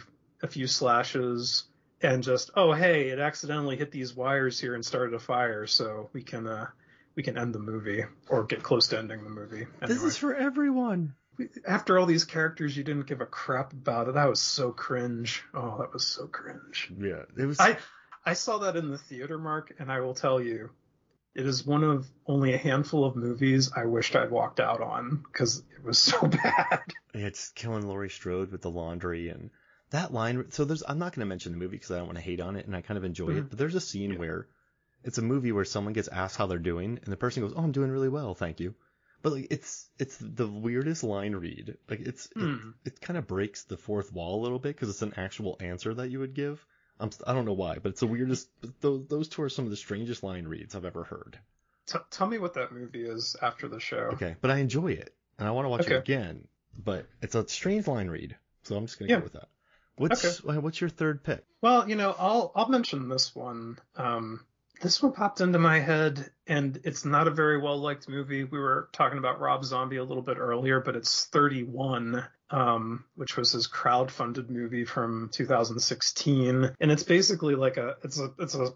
[SPEAKER 2] slashes, and just, oh hey, it accidentally hit these wires here and started a fire, so we can end the movie, or get close to ending the movie. Anyway.
[SPEAKER 1] This is for everyone.
[SPEAKER 2] After all these characters you didn't give a crap about it, that was so cringe. Oh, that was so cringe.
[SPEAKER 1] Yeah, it was.
[SPEAKER 2] I saw that in the theater, Mark, and I will tell you, it is one of only a handful of movies I wished I'd walked out on, because it was so bad.
[SPEAKER 1] Yeah, it's killing Laurie Strode with the laundry and that line. So I'm not going to mention the movie because I don't want to hate on it, and I kind of enjoy it. But there's a scene where it's a movie where someone gets asked how they're doing, and the person goes, "Oh, I'm doing really well, thank you." But like it's the weirdest line read. Like it kind of breaks the fourth wall a little bit, because it's an actual answer that you would give. I don't know why, but it's the weirdest. Those two are some of the strangest line reads I've ever heard.
[SPEAKER 2] Tell me what that movie is after the show.
[SPEAKER 1] Okay, but I enjoy it, and I want to watch it
[SPEAKER 2] Okay.
[SPEAKER 1] again. But it's a strange line read, so I'm just gonna
[SPEAKER 2] Yeah.
[SPEAKER 1] go with that.
[SPEAKER 2] Okay.
[SPEAKER 1] What's your third pick?
[SPEAKER 2] Well, I'll mention this one. This one popped into my head, and it's not a very well liked movie. We were talking about Rob Zombie a little bit earlier, but it's 31, which was his crowdfunded movie from 2016, and it's basically like it's a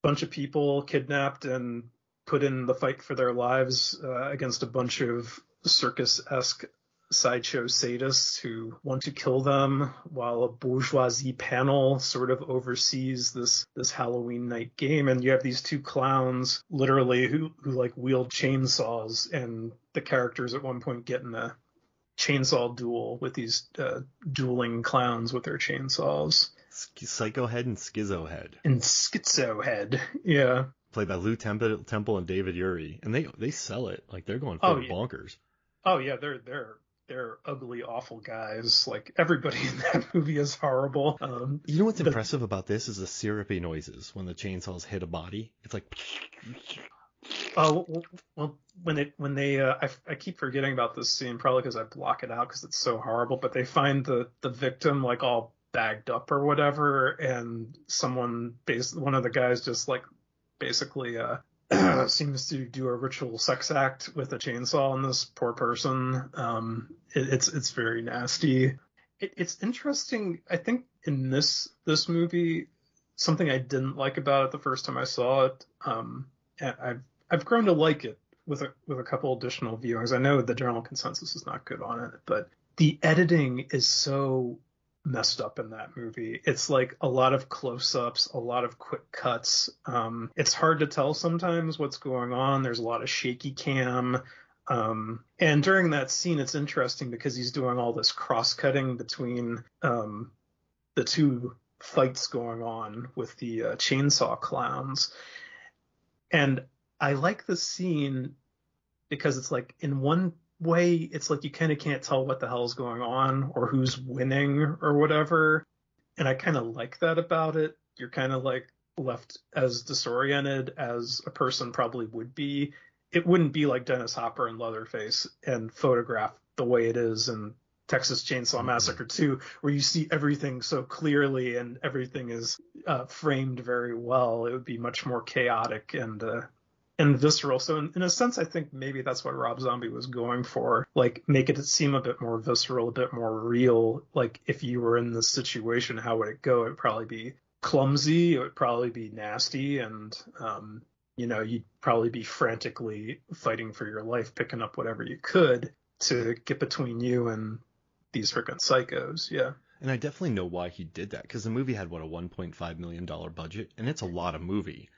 [SPEAKER 2] bunch of people kidnapped and put in the fight for their lives against a bunch of circus-esque sideshow sadists who want to kill them, while a bourgeoisie panel sort of oversees this Halloween night game. And you have these two clowns literally who like wield chainsaws, and the characters at one point get in a chainsaw duel with these dueling clowns with their chainsaws.
[SPEAKER 1] Psycho Head and Schizo Head.
[SPEAKER 2] And Schizo Head, yeah.
[SPEAKER 1] Played by Lou Temple and David Uri, and they sell it like they're going full bonkers.
[SPEAKER 2] Oh yeah, they're ugly, awful guys. Like, everybody in that movie is horrible.
[SPEAKER 1] You know what's impressive about this is the syrupy noises when the chainsaws hit a body. It's like.
[SPEAKER 2] Oh well, when they I keep forgetting about this scene, probably because I block it out because it's so horrible. But they find the victim like all bagged up or whatever, and one of the guys just like basically seems to do a ritual sex act with a chainsaw on this poor person. It's very nasty. It's interesting. I think in this movie, something I didn't like about it the first time I saw it, and I've grown to like it with a couple additional viewings. I know the general consensus is not good on it, but the editing is so messed up in that movie. It's like a lot of close-ups, a lot of quick cuts. It's hard to tell sometimes what's going on. There's a lot of shaky cam. And during that scene, it's interesting because he's doing all this cross-cutting between the two fights going on with the chainsaw clowns. And I like the scene because it's like, in one way, it's like you kind of can't tell what the hell's going on or who's winning or whatever. And I kind of like that about it. You're kind of like left as disoriented as a person probably would be. It wouldn't be like Dennis Hopper and Leatherface and Photograph the way it is in Texas Chainsaw Massacre 2, where you see everything so clearly and everything is framed very well. It would be much more chaotic and visceral. So in a sense, I think maybe that's what Rob Zombie was going for. Like, make it seem a bit more visceral, a bit more real. Like, if you were in this situation, how would it go? It would probably be clumsy. It would probably be nasty. And, you'd probably be frantically fighting for your life, picking up whatever you could to get between you and these freaking psychos. Yeah.
[SPEAKER 1] And I definitely know why he did that, because the movie had, a $1.5 million budget, and it's a lot of movie.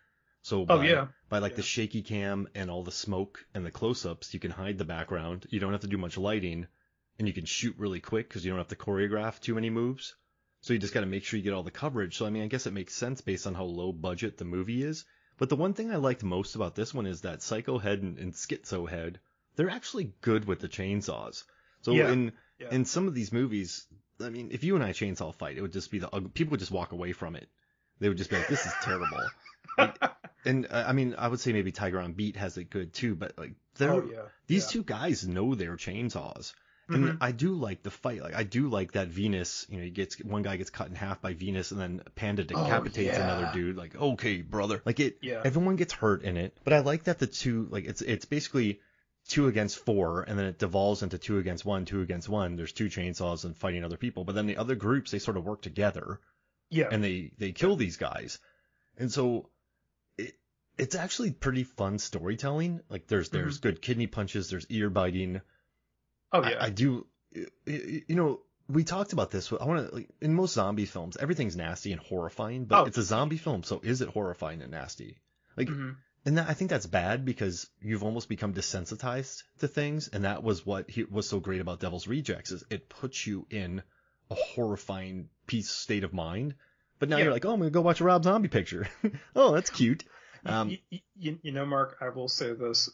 [SPEAKER 1] So by the shaky cam and all the smoke and the close-ups, you can hide the background. You don't have to do much lighting, and you can shoot really quick because you don't have to choreograph too many moves. So you just got to make sure you get all the coverage. So, I mean, I guess it makes sense based on how low budget the movie is. But the one thing I liked most about this one is that Psycho Head and Schizo Head, they're actually good with the chainsaws. So in some of these movies, I mean, if you and I chainsaw fight, it would just be people would just walk away from it. They would just be like, this is terrible. And I mean, I would say maybe Tiger on Beat has it good too, but like these two guys know their chainsaws. And I do like the fight. Like, I do like that Venus, one guy gets cut in half by Venus, and then Panda decapitates another dude. Like, okay, brother. Like, everyone gets hurt in it. But I like that the two, like, it's basically 2 against 4, and then it devolves into 2 against 1, 2 against 1. There's 2 chainsaws and fighting other people. But then the other groups, they sort of work together. Yeah. And they kill these guys. And so it's actually pretty fun storytelling. Like, there's good kidney punches, there's ear biting. Oh yeah. I do. We talked about this. I want to, like, in most zombie films, everything's nasty and horrifying, but it's a zombie film, so is it horrifying and nasty? Like, and I think that's bad because you've almost become desensitized to things, and that was what was so great about Devil's Rejects, is it puts you in a horrifying state of mind. But now you're like, oh, I'm gonna go watch a Rob Zombie picture. Oh, that's cute.
[SPEAKER 2] Mark, I will say this.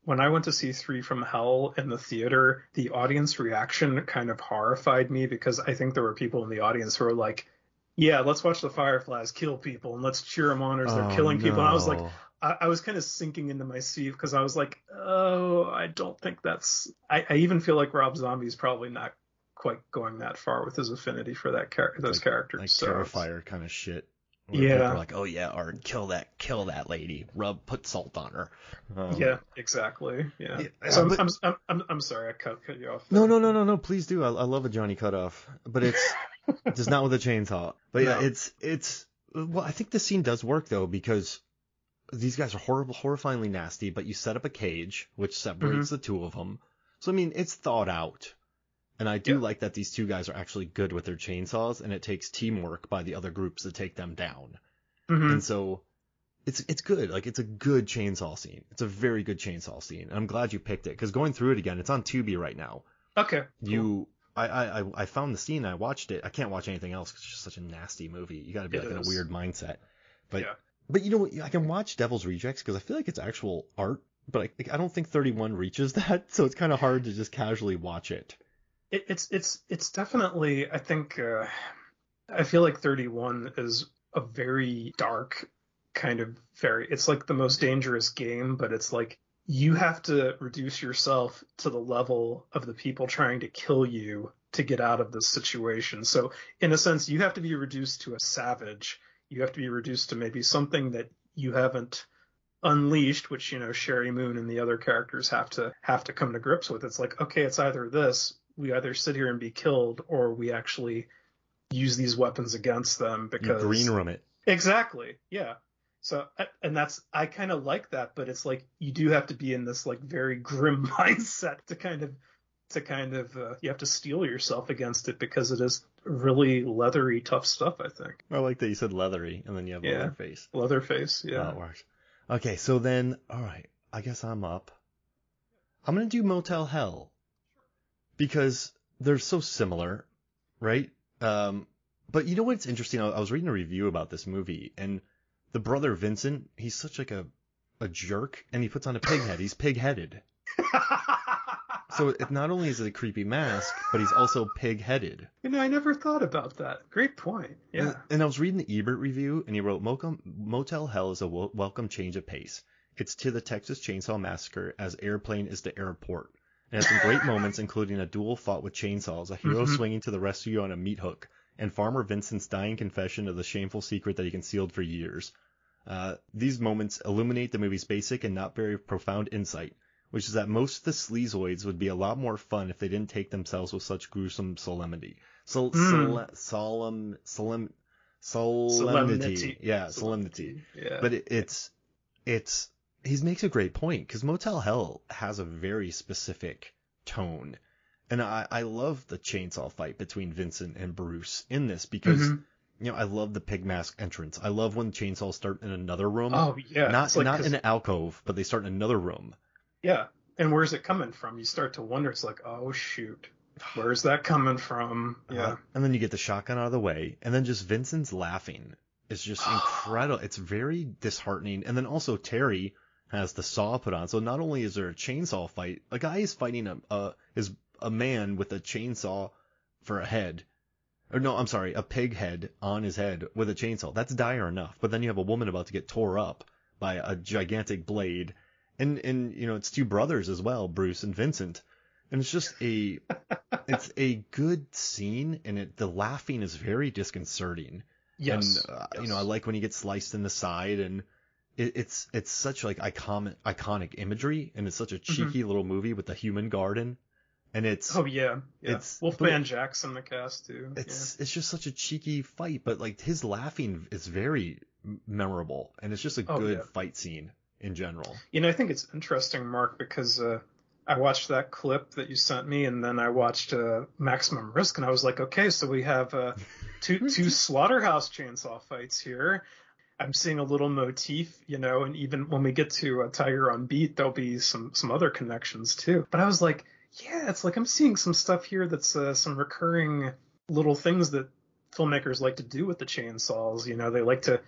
[SPEAKER 2] When I went to see 3 from Hell in the theater, the audience reaction kind of horrified me, because I think there were people in the audience who were like, yeah, let's watch the Fireflies kill people and let's cheer them on as they're
[SPEAKER 1] Oh
[SPEAKER 2] killing people. And I was like,
[SPEAKER 1] no.
[SPEAKER 2] I was kind of sinking into my seat because I was like, oh, I don't think that's. I even feel like Rob Zombie's probably not quite going that far with his affinity for those characters.
[SPEAKER 1] Like
[SPEAKER 2] So
[SPEAKER 1] Terrifier kind of shit. Where people are
[SPEAKER 2] yeah,
[SPEAKER 1] like, oh yeah, or kill that lady. Put salt on her.
[SPEAKER 2] yeah, exactly. Yeah.
[SPEAKER 1] Yeah,
[SPEAKER 2] So
[SPEAKER 1] but
[SPEAKER 2] I'm sorry, I cut you off
[SPEAKER 1] no,
[SPEAKER 2] there.
[SPEAKER 1] no, no, no, no. Please do. I love a Johnny Cutoff, but it's just not with a chainsaw. But yeah,
[SPEAKER 2] No.
[SPEAKER 1] it's. Well, I think the scene does work though because these guys are horrifyingly nasty. But you set up a cage which separates
[SPEAKER 2] Hmm.
[SPEAKER 1] the two of them. So I mean, it's thought out. And I do
[SPEAKER 2] Yeah.
[SPEAKER 1] like that these two guys are actually good with their chainsaws, and it takes teamwork by the other groups to take them down. And
[SPEAKER 2] Hmm.
[SPEAKER 1] so it's good. Like it's a good chainsaw scene. It's a very good chainsaw scene. And I'm glad you picked it because going through it again, it's on Tubi right now.
[SPEAKER 2] Okay. Cool.
[SPEAKER 1] I found the scene. I watched it. I can't watch anything else 'cause it's just such a nasty movie. You got to be
[SPEAKER 2] It
[SPEAKER 1] like in a
[SPEAKER 2] is.
[SPEAKER 1] weird mindset. But
[SPEAKER 2] Yeah.
[SPEAKER 1] but you know what? I can watch Devil's Rejects because I feel like it's actual art. But I don't think 31 reaches that, so it's kind of hard to just casually watch it.
[SPEAKER 2] It's definitely. I think. I feel like 31 is a very dark kind of it's like the most dangerous game, but it's like you have to reduce yourself to the level of the people trying to kill you to get out of this situation. So in a sense, you have to be reduced to a savage. You have to be reduced to maybe something that you haven't unleashed, which, Sherry Moon and the other characters have to come to grips with. It's like, okay, it's either this, we either sit here and be killed, or we actually use these weapons against them
[SPEAKER 1] You green
[SPEAKER 2] because
[SPEAKER 1] room it.
[SPEAKER 2] exactly, yeah. So and I kind of like that, but it's like you do have to be in this like very grim mindset to kind of you have to steel yourself against it because it is really leathery, tough stuff, I think.
[SPEAKER 1] I like that you said leathery and then you have
[SPEAKER 2] Yeah,
[SPEAKER 1] Leatherface.
[SPEAKER 2] Leatherface,
[SPEAKER 1] Oh,
[SPEAKER 2] yeah.
[SPEAKER 1] it works. Okay, so then, all right, I guess I'm up. I'm gonna do Motel Hell because they're so similar, right? Um, but you know what's interesting? I was reading a review about this movie, and the brother Vincent, he's such like a jerk, and he puts on a pig head. He's pig-headed. So it not only is it a creepy mask, but he's also pig-headed.
[SPEAKER 2] I never thought about that. Great point. Yeah.
[SPEAKER 1] And I was reading the Ebert review, and he wrote, Motel Hell is a welcome change of pace. It's to the Texas Chainsaw Massacre as Airplane is to Airport. It has some great moments, including a duel fought with chainsaws, a hero swinging to the rescue on a meat hook, and Farmer Vincent's dying confession of the shameful secret that he concealed for years. These moments illuminate the movie's basic and not very profound insight, which is that most of the sleazoids would be a lot more fun if they didn't take themselves with such gruesome solemnity. Solemnity.
[SPEAKER 2] Solemnity.
[SPEAKER 1] Yeah, solemnity.
[SPEAKER 2] Yeah.
[SPEAKER 1] But he makes a great point because Motel Hell has a very specific tone. And I love the chainsaw fight between Vincent and Bruce in this because, I love the pig mask entrance. I love when chainsaws start in another room.
[SPEAKER 2] Oh yeah.
[SPEAKER 1] Not
[SPEAKER 2] Like,
[SPEAKER 1] in an alcove, but they start in another room.
[SPEAKER 2] yeah. And where's it coming from? You start to wonder. It's like, oh shoot, where's that coming from? Yeah.
[SPEAKER 1] And then you get the shotgun out of the way, and then just Vincent's laughing is just incredible. It's very disheartening. And then also Terry has the saw put on. So not only is there a chainsaw fight, a guy is fighting a man with a chainsaw for a head. Or no, I'm sorry, a pig head on his head with a chainsaw. That's dire enough. But then you have a woman about to get tore up by a gigantic blade. And it's two brothers as well, Bruce and Vincent. And it's just it's a good scene, and the laughing is very disconcerting.
[SPEAKER 2] Yes.
[SPEAKER 1] And I like when he gets sliced in the side, and it's such like iconic imagery, and it's such a cheeky little movie with the human garden. And it's
[SPEAKER 2] Wolfman Jack's in the cast too.
[SPEAKER 1] It's just such a cheeky fight, but like his laughing is very memorable, and it's just a good fight scene in general.
[SPEAKER 2] I think it's interesting, Mark, because I watched that clip that you sent me, and then I watched Maximum Risk, and I was like, okay, so we have two slaughterhouse chainsaw fights here. I'm seeing a little motif, and even when we get to Tiger on Beat, there'll be some other connections too. But I was like, yeah, it's like I'm seeing some stuff here that's some recurring little things that filmmakers like to do with the chainsaws. They like to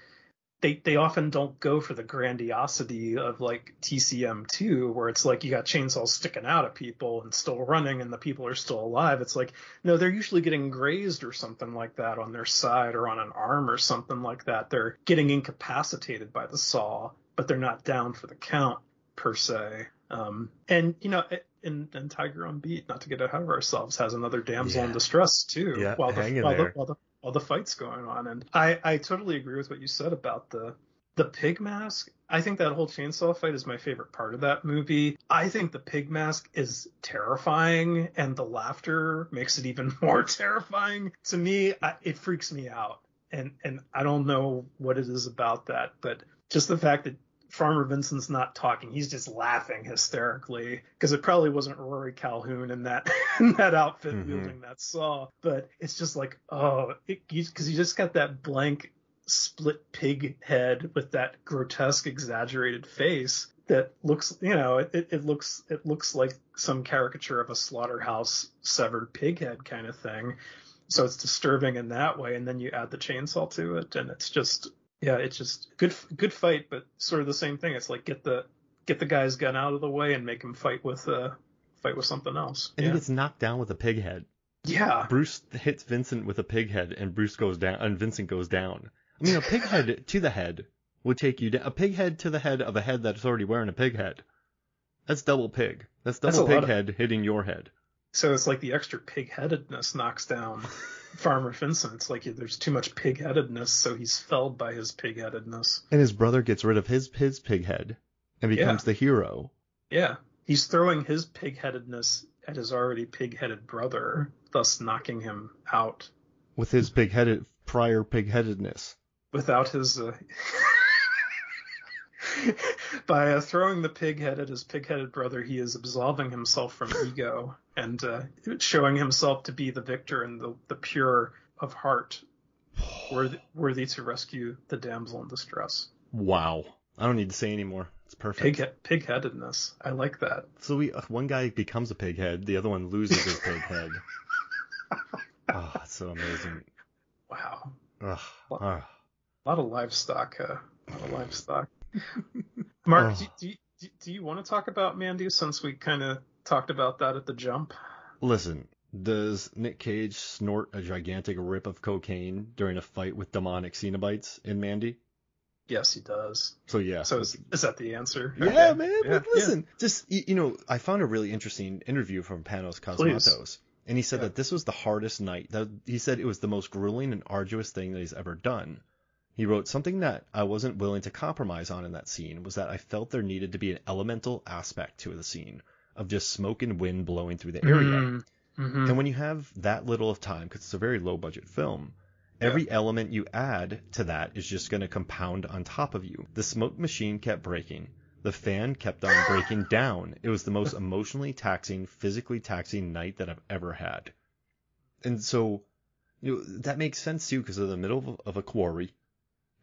[SPEAKER 2] they often don't go for the grandiosity of like TCM2, where it's like you got chainsaws sticking out at people and still running and the people are still alive. It's like, no, they're usually getting grazed or something like that on their side or on an arm or something like that. They're getting incapacitated by the saw, but they're not down for the count per se. And and Tiger on Beat, not to get ahead of ourselves, has another damsel in distress too, while the fight's going on. And I totally agree with what you said about the pig mask. I think that whole chainsaw fight is my favorite part of that movie. I think the pig mask is terrifying, and the laughter makes it even more terrifying. To me, it freaks me out. And I don't know what it is about that, but just the fact that Farmer Vincent's not talking, he's just laughing hysterically, because it probably wasn't Rory Calhoun in that outfit wielding that saw, but it's just like, because you just got that blank split pig head with that grotesque exaggerated face that looks, it looks like some caricature of a slaughterhouse severed pig head kind of thing. So it's disturbing in that way, and then you add the chainsaw to it, and it's just, it's just good fight, but sort of the same thing. It's like get the guy's gun out of the way and make him fight with something else.
[SPEAKER 1] And he gets knocked down with a pig head.
[SPEAKER 2] Yeah.
[SPEAKER 1] Bruce hits Vincent with a pig head, and Bruce goes down, and Vincent goes down. I mean, a pig head to the head would take you down. A pig head to the head of a head that's already wearing a pig head. That's double pig. That's double pig head hitting your head.
[SPEAKER 2] So it's like the extra pig-headedness knocks down Farmer Vincent. It's like there's too much pig-headedness, so he's felled by his pig-headedness.
[SPEAKER 1] And his brother gets rid of his pig head and becomes the hero. Yeah.
[SPEAKER 2] He's throwing his pig-headedness at his already pig-headed brother, thus knocking him out.
[SPEAKER 1] With his prior pig-headedness.
[SPEAKER 2] Without his... By throwing the pig head at his pig-headed brother, he is absolving himself from ego and showing himself to be the victor and the pure of heart, worthy to rescue the damsel in distress.
[SPEAKER 1] Wow. I don't need to say anymore. It's perfect.
[SPEAKER 2] Pig-headedness. I like that.
[SPEAKER 1] So one guy becomes a pig head, the other one loses his pig head. Oh, that's so amazing.
[SPEAKER 2] Wow.
[SPEAKER 1] A
[SPEAKER 2] lot of livestock. Mark, do you want to talk about Mandy, since we kind of talked about that at the jump?
[SPEAKER 1] Listen, does Nick Cage snort a gigantic rip of cocaine during a fight with demonic Cenobites in Mandy?
[SPEAKER 2] Yes, he does.
[SPEAKER 1] So yeah.
[SPEAKER 2] So is that the answer?
[SPEAKER 1] Yeah, okay. Man. Yeah, listen, just I found a really interesting interview from Panos Cosmatos, and he said that this was the hardest night. He said it was the most grueling and arduous thing that he's ever done. He wrote, something that I wasn't willing to compromise on in that scene was that I felt there needed to be an elemental aspect to the scene of just smoke and wind blowing through the area. Mm-hmm. And when you have that little of time, because it's a very low budget film, every element you add to that is just going to compound on top of you. The smoke machine kept breaking. The fan kept on breaking down. It was the most emotionally taxing, physically taxing night that I've ever had. And so, that makes sense too, because of the middle of a quarry.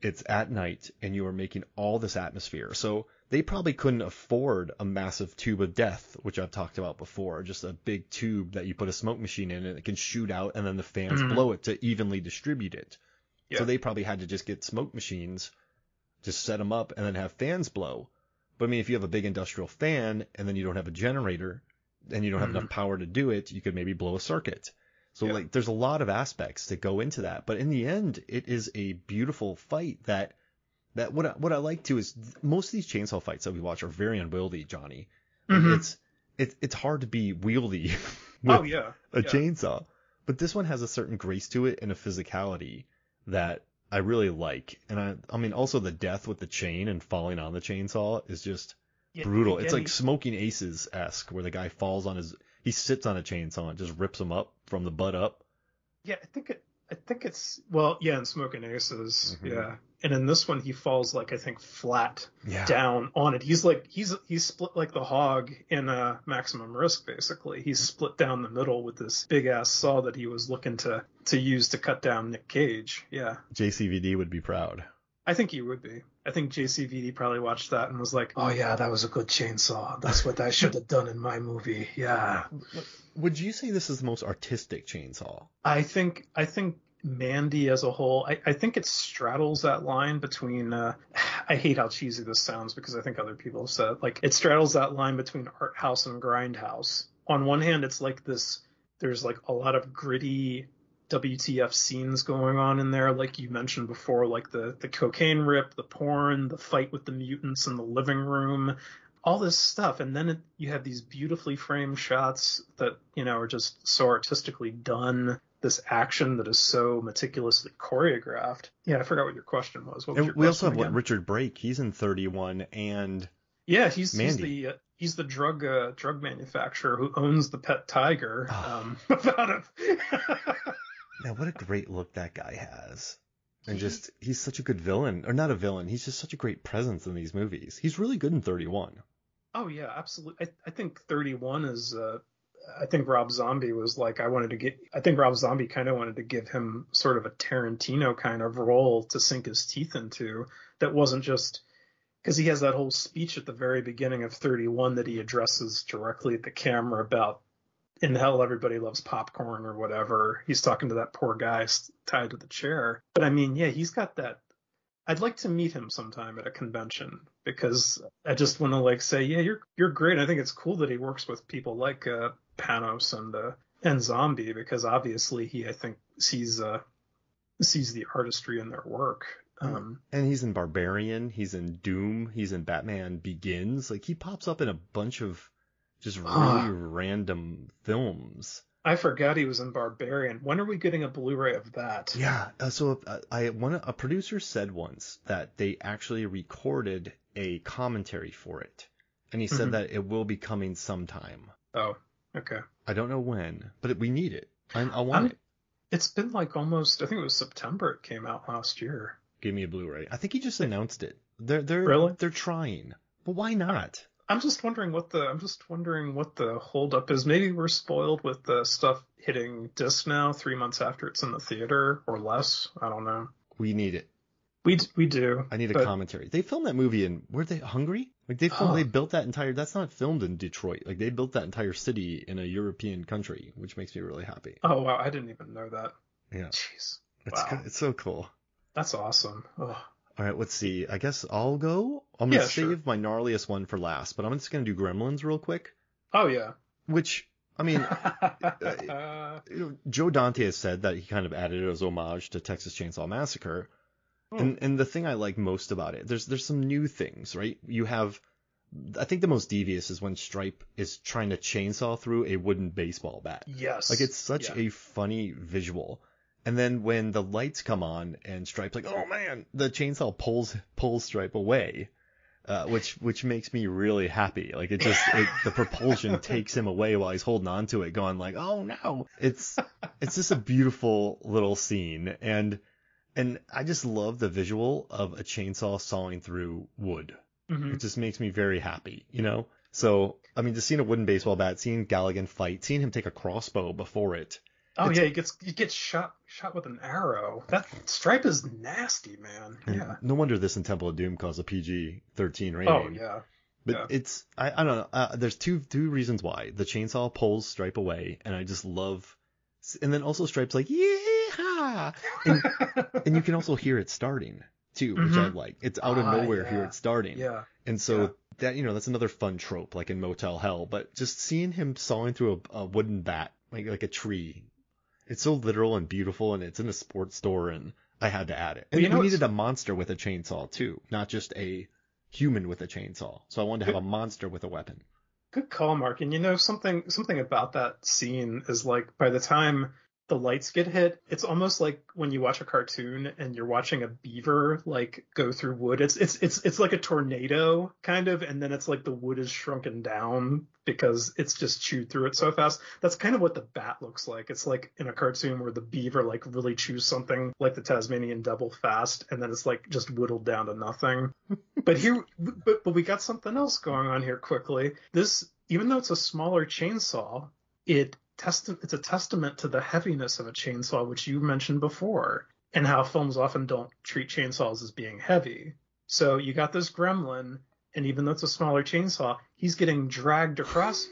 [SPEAKER 1] It's at night, and you are making all this atmosphere. So they probably couldn't afford a massive tube of death, which I've talked about before, just a big tube that you put a smoke machine in and it can shoot out, and then the fans blow it to evenly distribute it. Yeah. So they probably had to just get smoke machines, just set them up, and then have fans blow. But I mean, if you have a big industrial fan, and then you don't have a generator, and you don't have enough power to do it, you could maybe blow a circuit. So there's a lot of aspects that go into that, but in the end, it is a beautiful fight. That what I like too is most of these chainsaw fights that we watch are very unwieldy, Johnny. It's hard to be wieldy with a chainsaw, but this one has a certain grace to it and a physicality that I really like. And I mean, also the death with the chain and falling on the chainsaw is just brutal. It's like Smoking Aces-esque, where the guy falls on he sits on a chainsaw and just rips him up from the butt up.
[SPEAKER 2] Yeah, I think it's in Smoking Aces, and in this one he falls I think flat down on it. He's split like the hog in Maximum Risk. Basically, he's split down the middle with this big ass saw that he was looking to use to cut down Nick Cage. Yeah,
[SPEAKER 1] JCVD would be proud.
[SPEAKER 2] I think he would be. I think JCVD probably watched that and was like, "Oh yeah, that was a good chainsaw. That's what I should have done in my movie." Yeah.
[SPEAKER 1] Would you say this is the most artistic chainsaw?
[SPEAKER 2] I think Mandy as a whole, I think it straddles that line between, I hate how cheesy this sounds because I think other people have said, like, it straddles that line between art house and grindhouse. On one hand, it's like this, there's like a lot of gritty WTF scenes going on in there, like you mentioned before, like the cocaine rip, the porn, the fight with the mutants in the living room, all this stuff. And then you have these beautifully framed shots that, you know, are just so artistically done. This action that is so meticulously choreographed. Yeah, I forgot what your question was. What was your
[SPEAKER 1] We also have
[SPEAKER 2] again?
[SPEAKER 1] Richard Brake. He's in 31, and
[SPEAKER 2] Yeah,
[SPEAKER 1] Mandy.
[SPEAKER 2] he's the drug manufacturer who owns the pet tiger. About it.
[SPEAKER 1] Now, what a great look that guy has. And just, he's such a good villain. Or not a villain, he's just such a great presence in these movies. He's really good in 31.
[SPEAKER 2] Oh, yeah, absolutely. I think 31 is, I think Rob Zombie was like, I think Rob Zombie kind of wanted to give him sort of a Tarantino kind of role to sink his teeth into that wasn't just, because he has that whole speech at the very beginning of 31 that he addresses directly at the camera about in hell everybody loves popcorn or whatever. He's talking to that poor guy tied to the chair. But I mean, yeah, he's got that. I'd like to meet him sometime at a convention because I just want to like say, yeah, you're great. I think it's cool that he works with people like Panos and Zombie because obviously he, I think, sees the artistry in their work.
[SPEAKER 1] And he's in Barbarian, he's in Doom, he's in Batman Begins. Like, he pops up in a bunch of just really random films.
[SPEAKER 2] I forgot he was in Barbarian. When are we getting a Blu-ray of that?
[SPEAKER 1] Yeah, so a producer said once that they actually recorded a commentary for it, and he said that it will be coming sometime.
[SPEAKER 2] Oh, okay.
[SPEAKER 1] I don't know when, but we need it. I want it.
[SPEAKER 2] It's been like almost, I think it was September it came out last year.
[SPEAKER 1] Give me a Blu-ray. I think he just announced it.
[SPEAKER 2] Really?
[SPEAKER 1] They're trying, but why not?
[SPEAKER 2] I'm just wondering what the holdup is. Maybe we're spoiled with the stuff hitting disc now 3 months after it's in the theater or less. I don't know.
[SPEAKER 1] We need it.
[SPEAKER 2] We do.
[SPEAKER 1] I need a commentary. They filmed that movie in, were they Hungary? Like they built that entire, that's not filmed in Detroit. Like they built that entire city in a European country, which makes me really happy.
[SPEAKER 2] Oh wow, I didn't even know that.
[SPEAKER 1] Yeah.
[SPEAKER 2] Jeez.
[SPEAKER 1] It's so cool.
[SPEAKER 2] That's awesome. Ugh.
[SPEAKER 1] All right, let's see. I guess I'll go. I'm going to save my gnarliest one for last, but I'm just going to do Gremlins real quick.
[SPEAKER 2] Oh, yeah.
[SPEAKER 1] Which, I mean, Joe Dante has said that he kind of added it as homage to Texas Chainsaw Massacre. And the thing I like most about it, there's some new things, right? You have, I think the most devious is when Stripe is trying to chainsaw through a wooden baseball bat.
[SPEAKER 2] Yes.
[SPEAKER 1] Like, it's such a funny visual. And then when the lights come on and Stripe's like, oh man, the chainsaw pulls Stripe away, which makes me really happy. Like the propulsion takes him away while he's holding on to it, going like, oh no. It's just a beautiful little scene, and I just love the visual of a chainsaw sawing through wood. Mm-hmm. It just makes me very happy, you know. So I mean, just seeing a wooden baseball bat, seeing Galligan fight, seeing him take a crossbow before it.
[SPEAKER 2] Oh yeah, he gets shot with an arrow. That Stripe is nasty, man. Yeah.
[SPEAKER 1] No wonder this in Temple of Doom caused a PG-13 rating.
[SPEAKER 2] Oh yeah.
[SPEAKER 1] But it's I don't know. There's two reasons why. The chainsaw pulls Stripe away, and I just love. And then also Stripe's like yeah, and you can also hear it starting too, which I like. It's out of nowhere here it's starting.
[SPEAKER 2] Yeah.
[SPEAKER 1] And so that that's another fun trope like in Motel Hell. But just seeing him sawing through a wooden bat like a tree. It's so literal and beautiful, and it's in a sports store, and I had to add it. And we needed a monster with a chainsaw, too, not just a human with a chainsaw. So I wanted to have a monster with a weapon.
[SPEAKER 2] Good call, Mark. And something about that scene is like by the time the lights get hit, it's almost like when you watch a cartoon and you're watching a beaver like go through wood. It's like a tornado kind of, and then it's like the wood is shrunken down because it's just chewed through it so fast. That's kind of what the bat looks like. It's like in a cartoon where the beaver like really chews something like the Tasmanian devil fast, and then it's like just whittled down to nothing. But we got something else going on here quickly. This, even though it's a smaller chainsaw, it's a testament to the heaviness of a chainsaw, which you mentioned before, and how films often don't treat chainsaws as being heavy. So you got this gremlin, and even though it's a smaller chainsaw, he's getting dragged across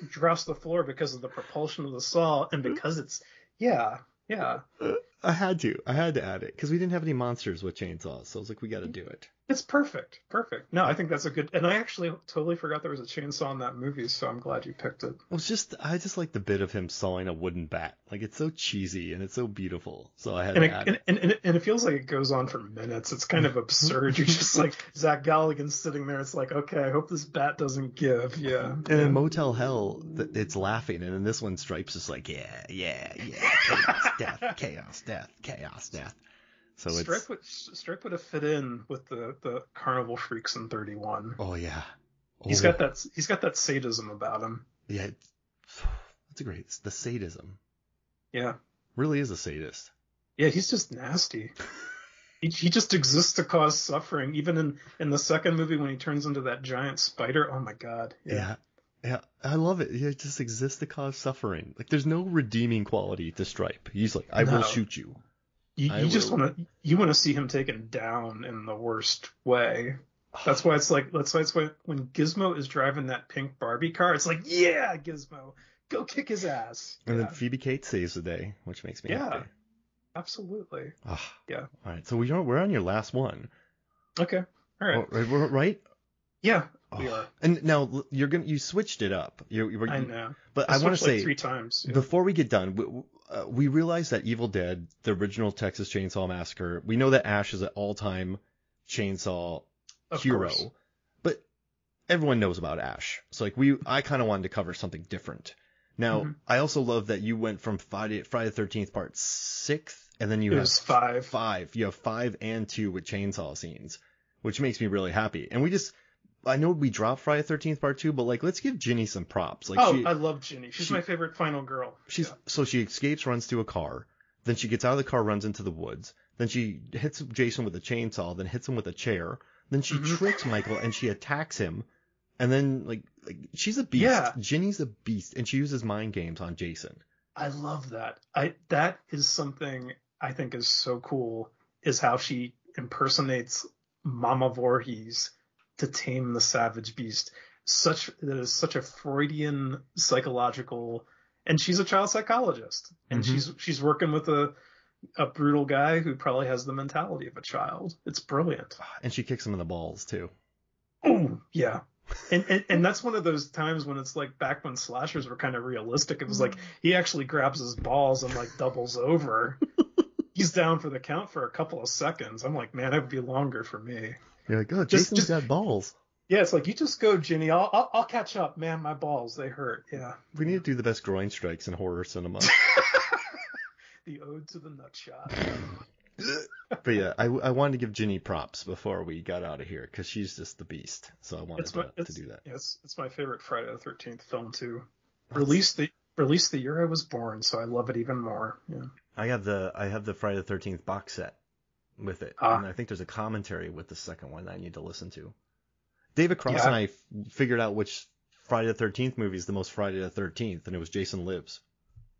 [SPEAKER 2] the floor because of the propulsion of the saw, and because it's, yeah.
[SPEAKER 1] I had to add it because we didn't have any monsters with chainsaws, so I was like, we got to do it.
[SPEAKER 2] It's perfect. Perfect. No, I think that's a good. And I actually totally forgot there was a chainsaw in that movie, so I'm glad you picked it.
[SPEAKER 1] I just like the bit of him sawing a wooden bat. Like, it's so cheesy and it's so beautiful. So I had to add it.
[SPEAKER 2] And it feels like it goes on for minutes. It's kind of absurd. You're just like Zach Galligan's sitting there. It's like, okay, I hope this bat doesn't give. Yeah.
[SPEAKER 1] And in Motel Hell, it's laughing, and in this one, Stripes is like, yeah, chaos, death. So
[SPEAKER 2] Stripe would have fit in with the Carnival Freaks in 31.
[SPEAKER 1] Oh yeah.
[SPEAKER 2] He's got that sadism about him.
[SPEAKER 1] Yeah. That's great. It's the sadism.
[SPEAKER 2] Yeah.
[SPEAKER 1] Really is a sadist.
[SPEAKER 2] Yeah, he's just nasty. He just exists to cause suffering. Even in the second movie when he turns into that giant spider. Oh my God.
[SPEAKER 1] Yeah. Yeah, I love it. He just exists to cause suffering. Like, there's no redeeming quality to Stripe. He's like, I will shoot you.
[SPEAKER 2] You just want to see him taken down in the worst way. That's why it's like when Gizmo is driving that pink Barbie car, it's like, yeah, Gizmo, go kick his ass.
[SPEAKER 1] And then Phoebe Cates saves the day, which makes me happy.
[SPEAKER 2] Absolutely. Yeah.
[SPEAKER 1] All right, so we're on your last one.
[SPEAKER 2] Okay. All right.
[SPEAKER 1] Oh, right?
[SPEAKER 2] Yeah, we are.
[SPEAKER 1] And now you switched it up. I
[SPEAKER 2] know.
[SPEAKER 1] But I want to say
[SPEAKER 2] like 3 times. Yeah.
[SPEAKER 1] Before we get done, we realize that Evil Dead, the original Texas Chainsaw Massacre, we know that Ash is an all-time chainsaw hero,
[SPEAKER 2] course.
[SPEAKER 1] But everyone knows about Ash. So I kind of wanted to cover something different. Now, I also love that you went from Friday the 13th Part 6, and then you have 5. You have 5 and 2 with chainsaw scenes, which makes me really happy. And I know we dropped Friday the 13th Part 2, but let's give Ginny some props.
[SPEAKER 2] I love Ginny. She's my favorite final girl.
[SPEAKER 1] So she escapes, runs to a car, then she gets out of the car, runs into the woods, then she hits Jason with a chainsaw, then hits him with a chair, then she tricks Michael and she attacks him, and then she's a beast.
[SPEAKER 2] Yeah.
[SPEAKER 1] Ginny's a beast, and she uses mind games on Jason.
[SPEAKER 2] I love that. That is something I think is so cool, is how she impersonates Mama Voorhees to tame the savage beast. That is such a Freudian psychological, and she's a child psychologist, and she's working with a brutal guy who probably has the mentality of a child. It's brilliant.
[SPEAKER 1] And she kicks him in the balls too.
[SPEAKER 2] Oh yeah. And that's one of those times when it's like back when slashers were kind of realistic. It was like he actually grabs his balls and doubles over. He's down for the count for a couple of seconds. I'm like, man, it would be longer for me.
[SPEAKER 1] You're like, oh, Jason's got balls.
[SPEAKER 2] Yeah, it's like, you just go, Ginny. I'll catch up, man. My balls, they hurt. Yeah.
[SPEAKER 1] We need to do the best groin strikes in horror cinema.
[SPEAKER 2] The ode to the nut shot.
[SPEAKER 1] But yeah, I wanted to give Ginny props before we got out of here because she's just the beast. So I wanted to do that.
[SPEAKER 2] Yes, it's my favorite Friday the 13th film too. Released the year I was born, so I love it even more. Yeah.
[SPEAKER 1] I have the Friday the 13th box set with it, and I think there's a commentary with the second one that I need to listen to. David Cross and I figured out which Friday the 13th movie is the most Friday the 13th, and it was Jason Lives.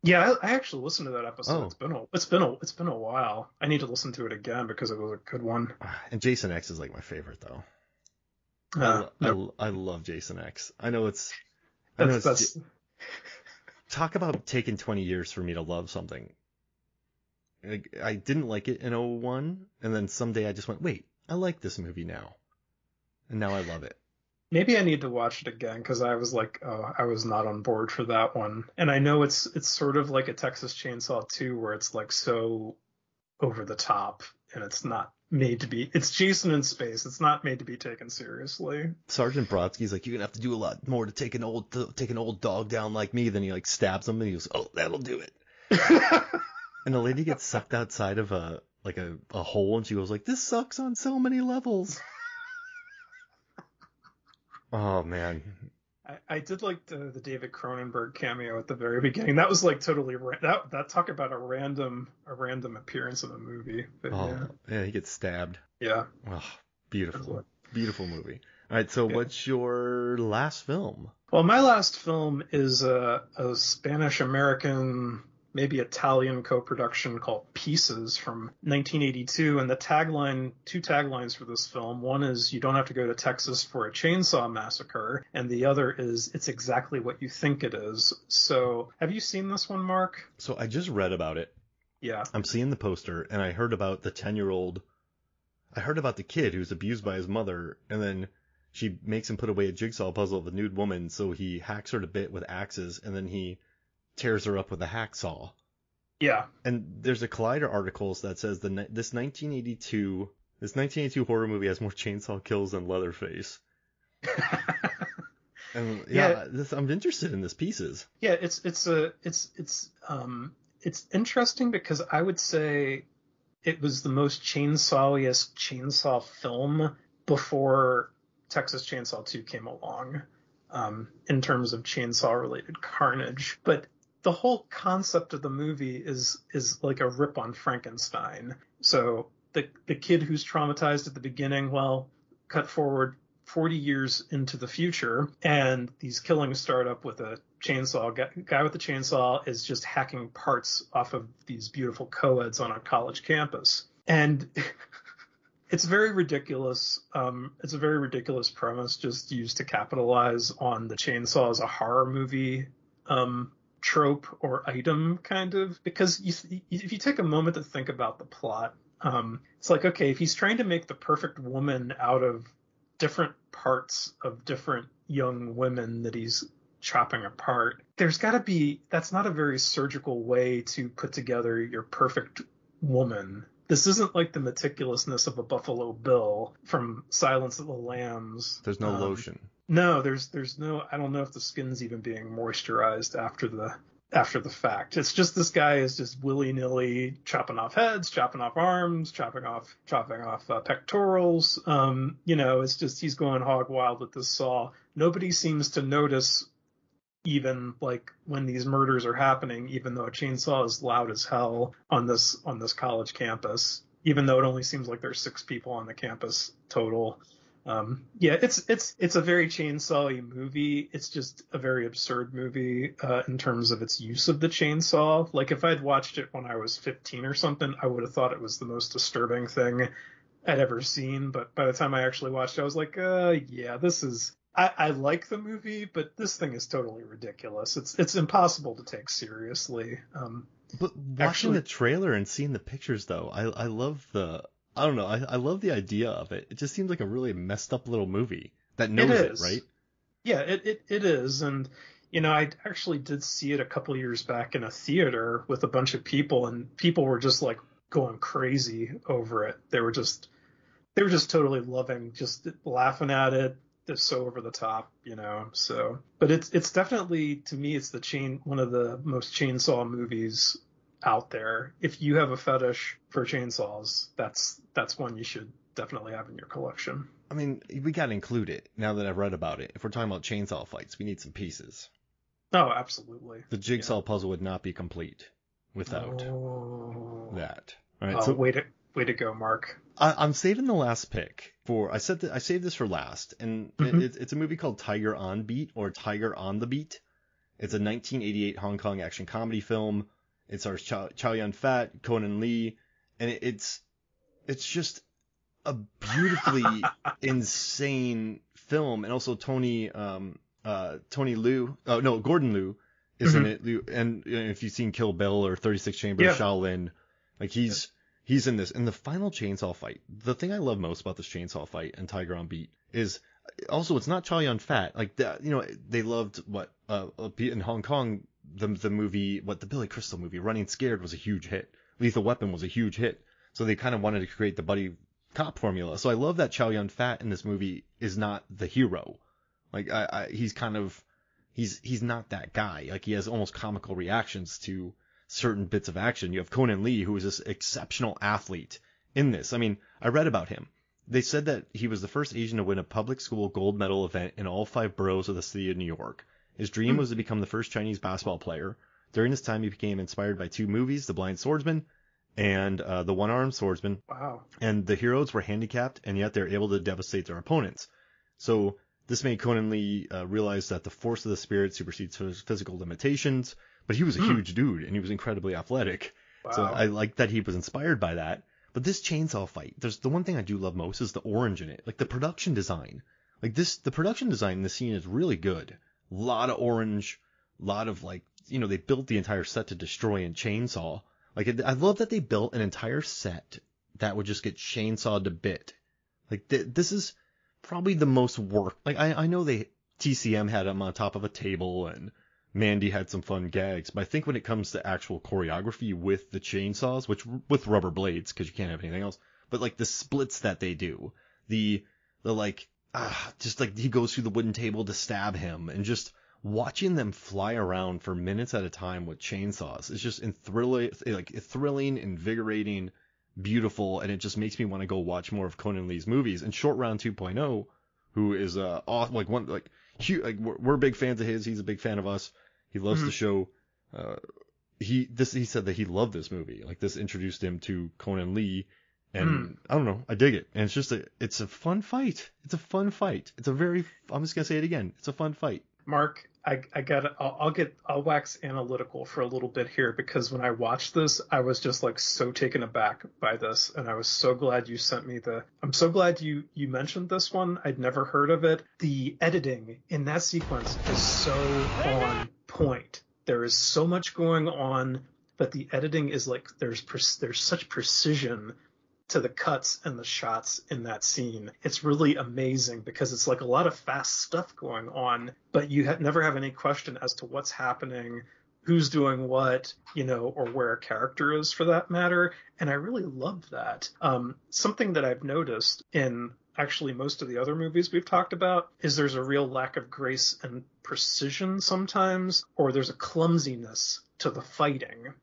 [SPEAKER 2] Yeah, I actually listened to that episode. Oh. It's been a while. I need to listen to it again because it was a good one.
[SPEAKER 1] And Jason X is my favorite though. I love Jason X. I know it's talk about taking 20 years for me to love something. I didn't like it in 2001, and then someday I just went, wait, I like this movie now. And now I love it.
[SPEAKER 2] Maybe I need to watch it again because I was like, I was not on board for that one. And I know it's sort of like a Texas Chainsaw 2 where it's so over the top and it's not made to be. It's Jason in space. It's not made to be taken seriously.
[SPEAKER 1] Sergeant Brodsky's like, you're gonna have to do a lot more to take an old dog down like me. Then he stabs him and he goes, oh, that'll do it. And the lady gets sucked outside of a hole and she goes this sucks on so many levels. Oh man,
[SPEAKER 2] I did like the David Cronenberg cameo at the very beginning. That was totally that talk about a random appearance in a movie. But,
[SPEAKER 1] yeah, he gets stabbed.
[SPEAKER 2] Yeah.
[SPEAKER 1] Oh, beautiful movie. All right, so what's your last film?
[SPEAKER 2] Well, my last film is a Spanish American, maybe Italian co-production called Pieces from 1982, and the two taglines for this film, one is "You don't have to go to Texas for a chainsaw massacre," and the other is "It's exactly what you think it is." So have you seen this one, Mark?
[SPEAKER 1] So I just read about it,
[SPEAKER 2] Yeah.
[SPEAKER 1] I'm seeing the poster, and I heard about the 10-year-old. I heard about the kid who's abused by his mother, and then she makes him put away a jigsaw puzzle of a nude woman, so he hacks her to bit with axes, and then he tears her up with a hacksaw.
[SPEAKER 2] Yeah.
[SPEAKER 1] And there's a Collider article that says this 1982 horror movie has more chainsaw kills than Leatherface. And
[SPEAKER 2] Yeah.
[SPEAKER 1] I'm interested in this pieces.
[SPEAKER 2] Yeah, it's interesting because I would say it was the most chainsawiest chainsaw film before Texas Chainsaw 2 came along, in terms of chainsaw related carnage. But the whole concept of the movie is like a rip on Frankenstein. So the kid who's traumatized at the beginning, well, cut forward 40 years into the future, and these killings start up with a chainsaw. Guy with the chainsaw is just hacking parts off of these beautiful co-eds on a college campus. And it's very ridiculous. It's a very ridiculous premise just used to capitalize on the chainsaw as a horror movie trope or item, kind of. Because if you take a moment to think about the plot, it's like, okay, if he's trying to make the perfect woman out of different parts of different young women that he's chopping apart, there's got to be, that's not a very surgical way to put together your perfect woman. This isn't like the meticulousness of a Buffalo Bill from Silence of the Lambs.
[SPEAKER 1] There's no lotion.
[SPEAKER 2] No, there's no, I don't know if the skin's even being moisturized after the fact. It's just this guy is just willy-nilly chopping off heads, chopping off arms, chopping off pectorals. It's just, he's going hog wild with this saw. Nobody seems to notice, even like when these murders are happening, even though a chainsaw is loud as hell on this college campus, even though it only seems like there's 6 people on the campus total. It's a very chainsaw-y movie. It's just a very absurd movie in terms of its use of the chainsaw. Like, if I'd watched it when I was 15 or something, I would have thought it was the most disturbing thing I'd ever seen. But by the time I actually watched it, I was like, this is... I like the movie, but this thing is totally ridiculous. It's impossible to take seriously.
[SPEAKER 1] But watching the trailer and seeing the pictures, though, I love the... I don't know. I love the idea of it. It just seems like a really messed up little movie that knows it, right?
[SPEAKER 2] Yeah, it is. And, I actually did see it a couple years back in a theater with a bunch of people, and people were just like going crazy over it. They were just totally loving, just laughing at it. It's so over the top, so, but it's definitely, to me, it's one of the most chainsaw movies out there. If you have a fetish for chainsaws, that's one you should definitely have in your collection.
[SPEAKER 1] I mean, we gotta include it now that I've read about it. If we're talking about chainsaw fights, we need some pieces.
[SPEAKER 2] Oh, absolutely.
[SPEAKER 1] The jigsaw puzzle would not be complete without that. All right,
[SPEAKER 2] so way to go, Mark.
[SPEAKER 1] I'm saving the last pick for. I saved this for last, and it's a movie called Tiger on Beat, or Tiger on the Beat. It's a 1988 Hong Kong action comedy film. It stars Chow Yun-fat, Conan Lee, and it's just a beautifully insane film. And also Gordon Liu is in it. And if you've seen Kill Bill or 36 Chambers, Shaolin, like he's in this. And the final chainsaw fight, the thing I love most about this chainsaw fight and Tiger on Beat is also, it's not Chow Yun-fat. Like, they loved in Hong Kong, the movie, the Billy Crystal movie, Running Scared, was a huge hit. Lethal Weapon was a huge hit. So they kind of wanted to create the buddy cop formula. So I love that Chow Yun-fat in this movie is not the hero. Like, he's not that guy. Like, he has almost comical reactions to certain bits of action. You have Conan Lee, who is this exceptional athlete in this. I mean, I read about him. They said that he was the first Asian to win a public school gold medal event in all 5 boroughs of the city of New York. His dream was to become the first Chinese basketball player. During this time, he became inspired by 2 movies, The Blind Swordsman and The One-Armed Swordsman.
[SPEAKER 2] Wow.
[SPEAKER 1] And the heroes were handicapped, and yet they're able to devastate their opponents. So this made Conan Lee realize that the force of the spirit supersedes physical limitations. But he was a huge dude, and he was incredibly athletic. Wow. So I like that he was inspired by that. But this chainsaw fight, the one thing I do love most is the orange in it. Like, the production design. The production design in the scene is really good. A lot of orange, a lot of, they built the entire set to destroy and chainsaw. Like, I love that they built an entire set that would just get chainsawed to bit. Like, this is probably the most work. Like, I know TCM had him on top of a table and Mandy had some fun gags, but I think when it comes to actual choreography with the chainsaws, which with rubber blades, because you can't have anything else, but like the splits that they do, the like, just like he goes through the wooden table to stab him, and just watching them fly around for minutes at a time with chainsaws is just thrilling, invigorating, beautiful, and it just makes me want to go watch more of Conan Lee's movies. And Short Round 2.0, who is we're big fans of his. He's a big fan of us. He loves the show. He said that he loved this movie. Like, this introduced him to Conan Lee, and I don't know, I dig it. And it's a fun fight. It's a fun fight. I'm just gonna say it again. It's a fun fight.
[SPEAKER 2] Mark, I'll wax analytical for a little bit here, because when I watched this, I was just like so taken aback by this, and I was so glad you sent me I'm so glad you mentioned this one. I'd never heard of it. The editing in that sequence is so on point. There is so much going on, but the editing is like, there's such precision to the cuts and the shots in that scene. It's really amazing, because it's like a lot of fast stuff going on, but you never have any question as to what's happening, who's doing what, or where a character is, for that matter. And I really love that. Something that I've noticed in actually most of the other movies we've talked about is there's a real lack of grace and precision sometimes, or there's a clumsiness to the fighting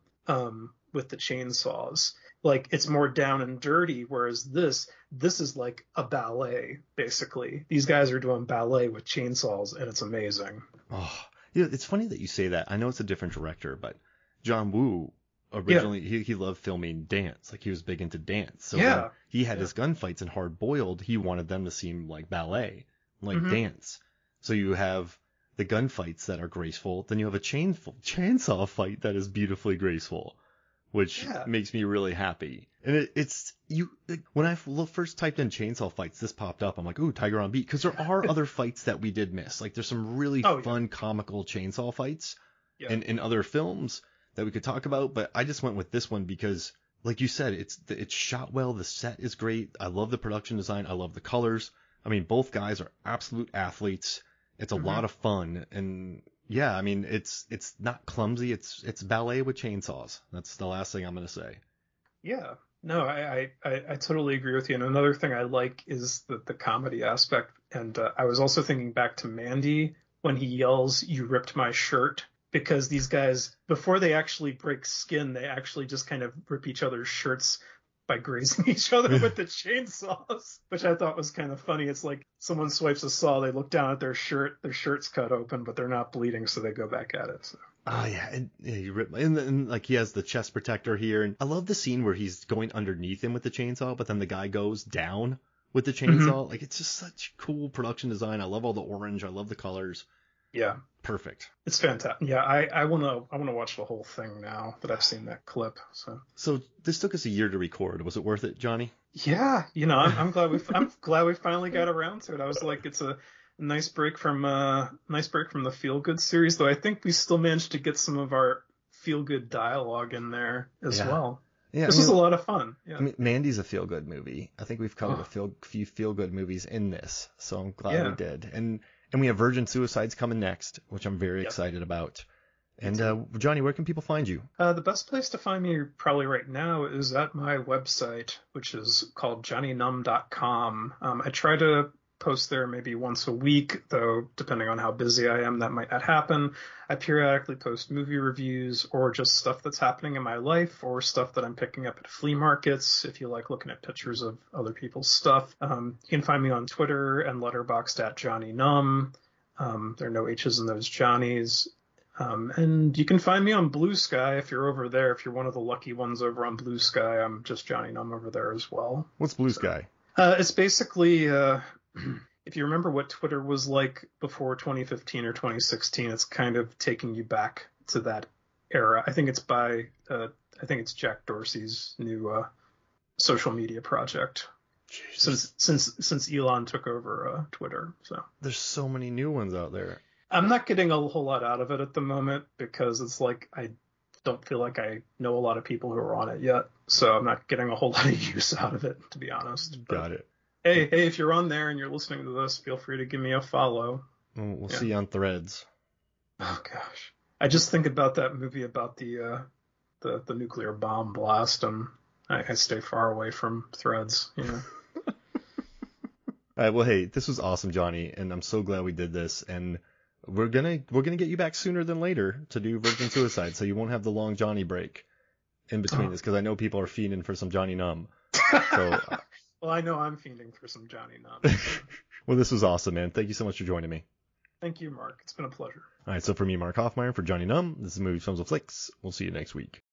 [SPEAKER 2] with the chainsaws. Like, it's more down and dirty, whereas this is like a ballet, basically. These guys are doing ballet with chainsaws, and it's amazing.
[SPEAKER 1] Oh, it's funny that you say that. I know it's a different director, but John Woo originally, he loved filming dance. Like, he was big into dance. So when he had his gunfights in Hard Boiled, he wanted them to seem like ballet, like dance. So you have the gunfights that are graceful, then you have a chainsaw fight that is beautifully graceful, which makes me really happy. And when I first typed in chainsaw fights, this popped up. I'm like, ooh, Tiger on Beat. Because there are other fights that we did miss. Like, there's some really fun, comical chainsaw fights in other films that we could talk about. But I just went with this one because, like you said, it's shot well. The set is great. I love the production design. I love the colors. I mean, both guys are absolute athletes. It's a lot of fun. And yeah, I mean, it's not clumsy. It's ballet with chainsaws. That's the last thing I'm going to say.
[SPEAKER 2] Yeah. No, I totally agree with you. And another thing I like is the comedy aspect. And I was also thinking back to Mandy when he yells, "You ripped my shirt," because these guys, before they actually break skin, they actually just kind of rip each other's shirts by grazing each other with the chainsaws, which I thought was kind of funny. It's like someone swipes a saw, they look down at their shirt's cut open, but they're not bleeding, so they go back at it. So.
[SPEAKER 1] Oh yeah, and like, he has the chest protector here, and I love the scene where he's going underneath him with the chainsaw, but then the guy goes down with the chainsaw. Like, it's just such cool production design. I love all the orange. I love the colors.
[SPEAKER 2] Yeah.
[SPEAKER 1] Perfect.
[SPEAKER 2] It's fantastic. Yeah, I wanna watch the whole thing now that I've seen that clip. So
[SPEAKER 1] this took us a year to record. Was it worth it, Johnny?
[SPEAKER 2] Yeah, I'm glad we finally got around to it. I was like, it's a nice break from the Feel Good series, though I think we still managed to get some of our Feel Good dialogue in there as well. Yeah, this was a lot of fun. Yeah.
[SPEAKER 1] I mean, Mandy's a feel good movie. I think we've covered a few feel good movies in this, so I'm glad we did. And we have Virgin Suicides coming next, which I'm very excited about. And Johnny, where can people find you?
[SPEAKER 2] The best place to find me probably right now is at my website, which is called johnnynum.com. I try to post there maybe once a week, though depending on how busy I am, that might not happen. I periodically post movie reviews or just stuff that's happening in my life or stuff that I'm picking up at flea markets, if you like looking at pictures of other people's stuff. You can find me on Twitter and Letterboxd at JohnnyNum. There are no H's in those Johnnies. And you can find me on Blue Sky if you're over there. If you're one of the lucky ones over on Blue Sky, I'm just Johnny Num over there as well.
[SPEAKER 1] What's Blue Sky?
[SPEAKER 2] It's basically, if you remember what Twitter was like before 2015 or 2016, it's kind of taking you back to that era. I think it's Jack Dorsey's new social media project. Jesus. Since Elon took over Twitter. So
[SPEAKER 1] there's so many new ones out there.
[SPEAKER 2] I'm not getting a whole lot out of it at the moment because it's like don't feel like I know a lot of people who are on it yet, so I'm not getting a whole lot of use out of it, to be honest. But,
[SPEAKER 1] Got it.
[SPEAKER 2] Hey, if you're on there and you're listening to this, feel free to give me a follow.
[SPEAKER 1] We'll see you on Threads.
[SPEAKER 2] Oh gosh, I just think about that movie about the nuclear bomb blast, and I stay far away from Threads. You know.
[SPEAKER 1] All right. Well, hey, this was awesome, Johnny, and I'm so glad we did this. And we're gonna get you back sooner than later to do Virgin Suicide, so you won't have the long Johnny break in between this, because I know people are fiending for some Johnny Numb. So.
[SPEAKER 2] Well, I know I'm fiending for some Johnny Numb.
[SPEAKER 1] Well, this was awesome, man. Thank you so much for joining me.
[SPEAKER 2] Thank you, Mark. It's been a pleasure.
[SPEAKER 1] All right. So for me, Mark Hoffmeyer, for Johnny Numb, this is Movies, Films, and Flicks. We'll see you next week.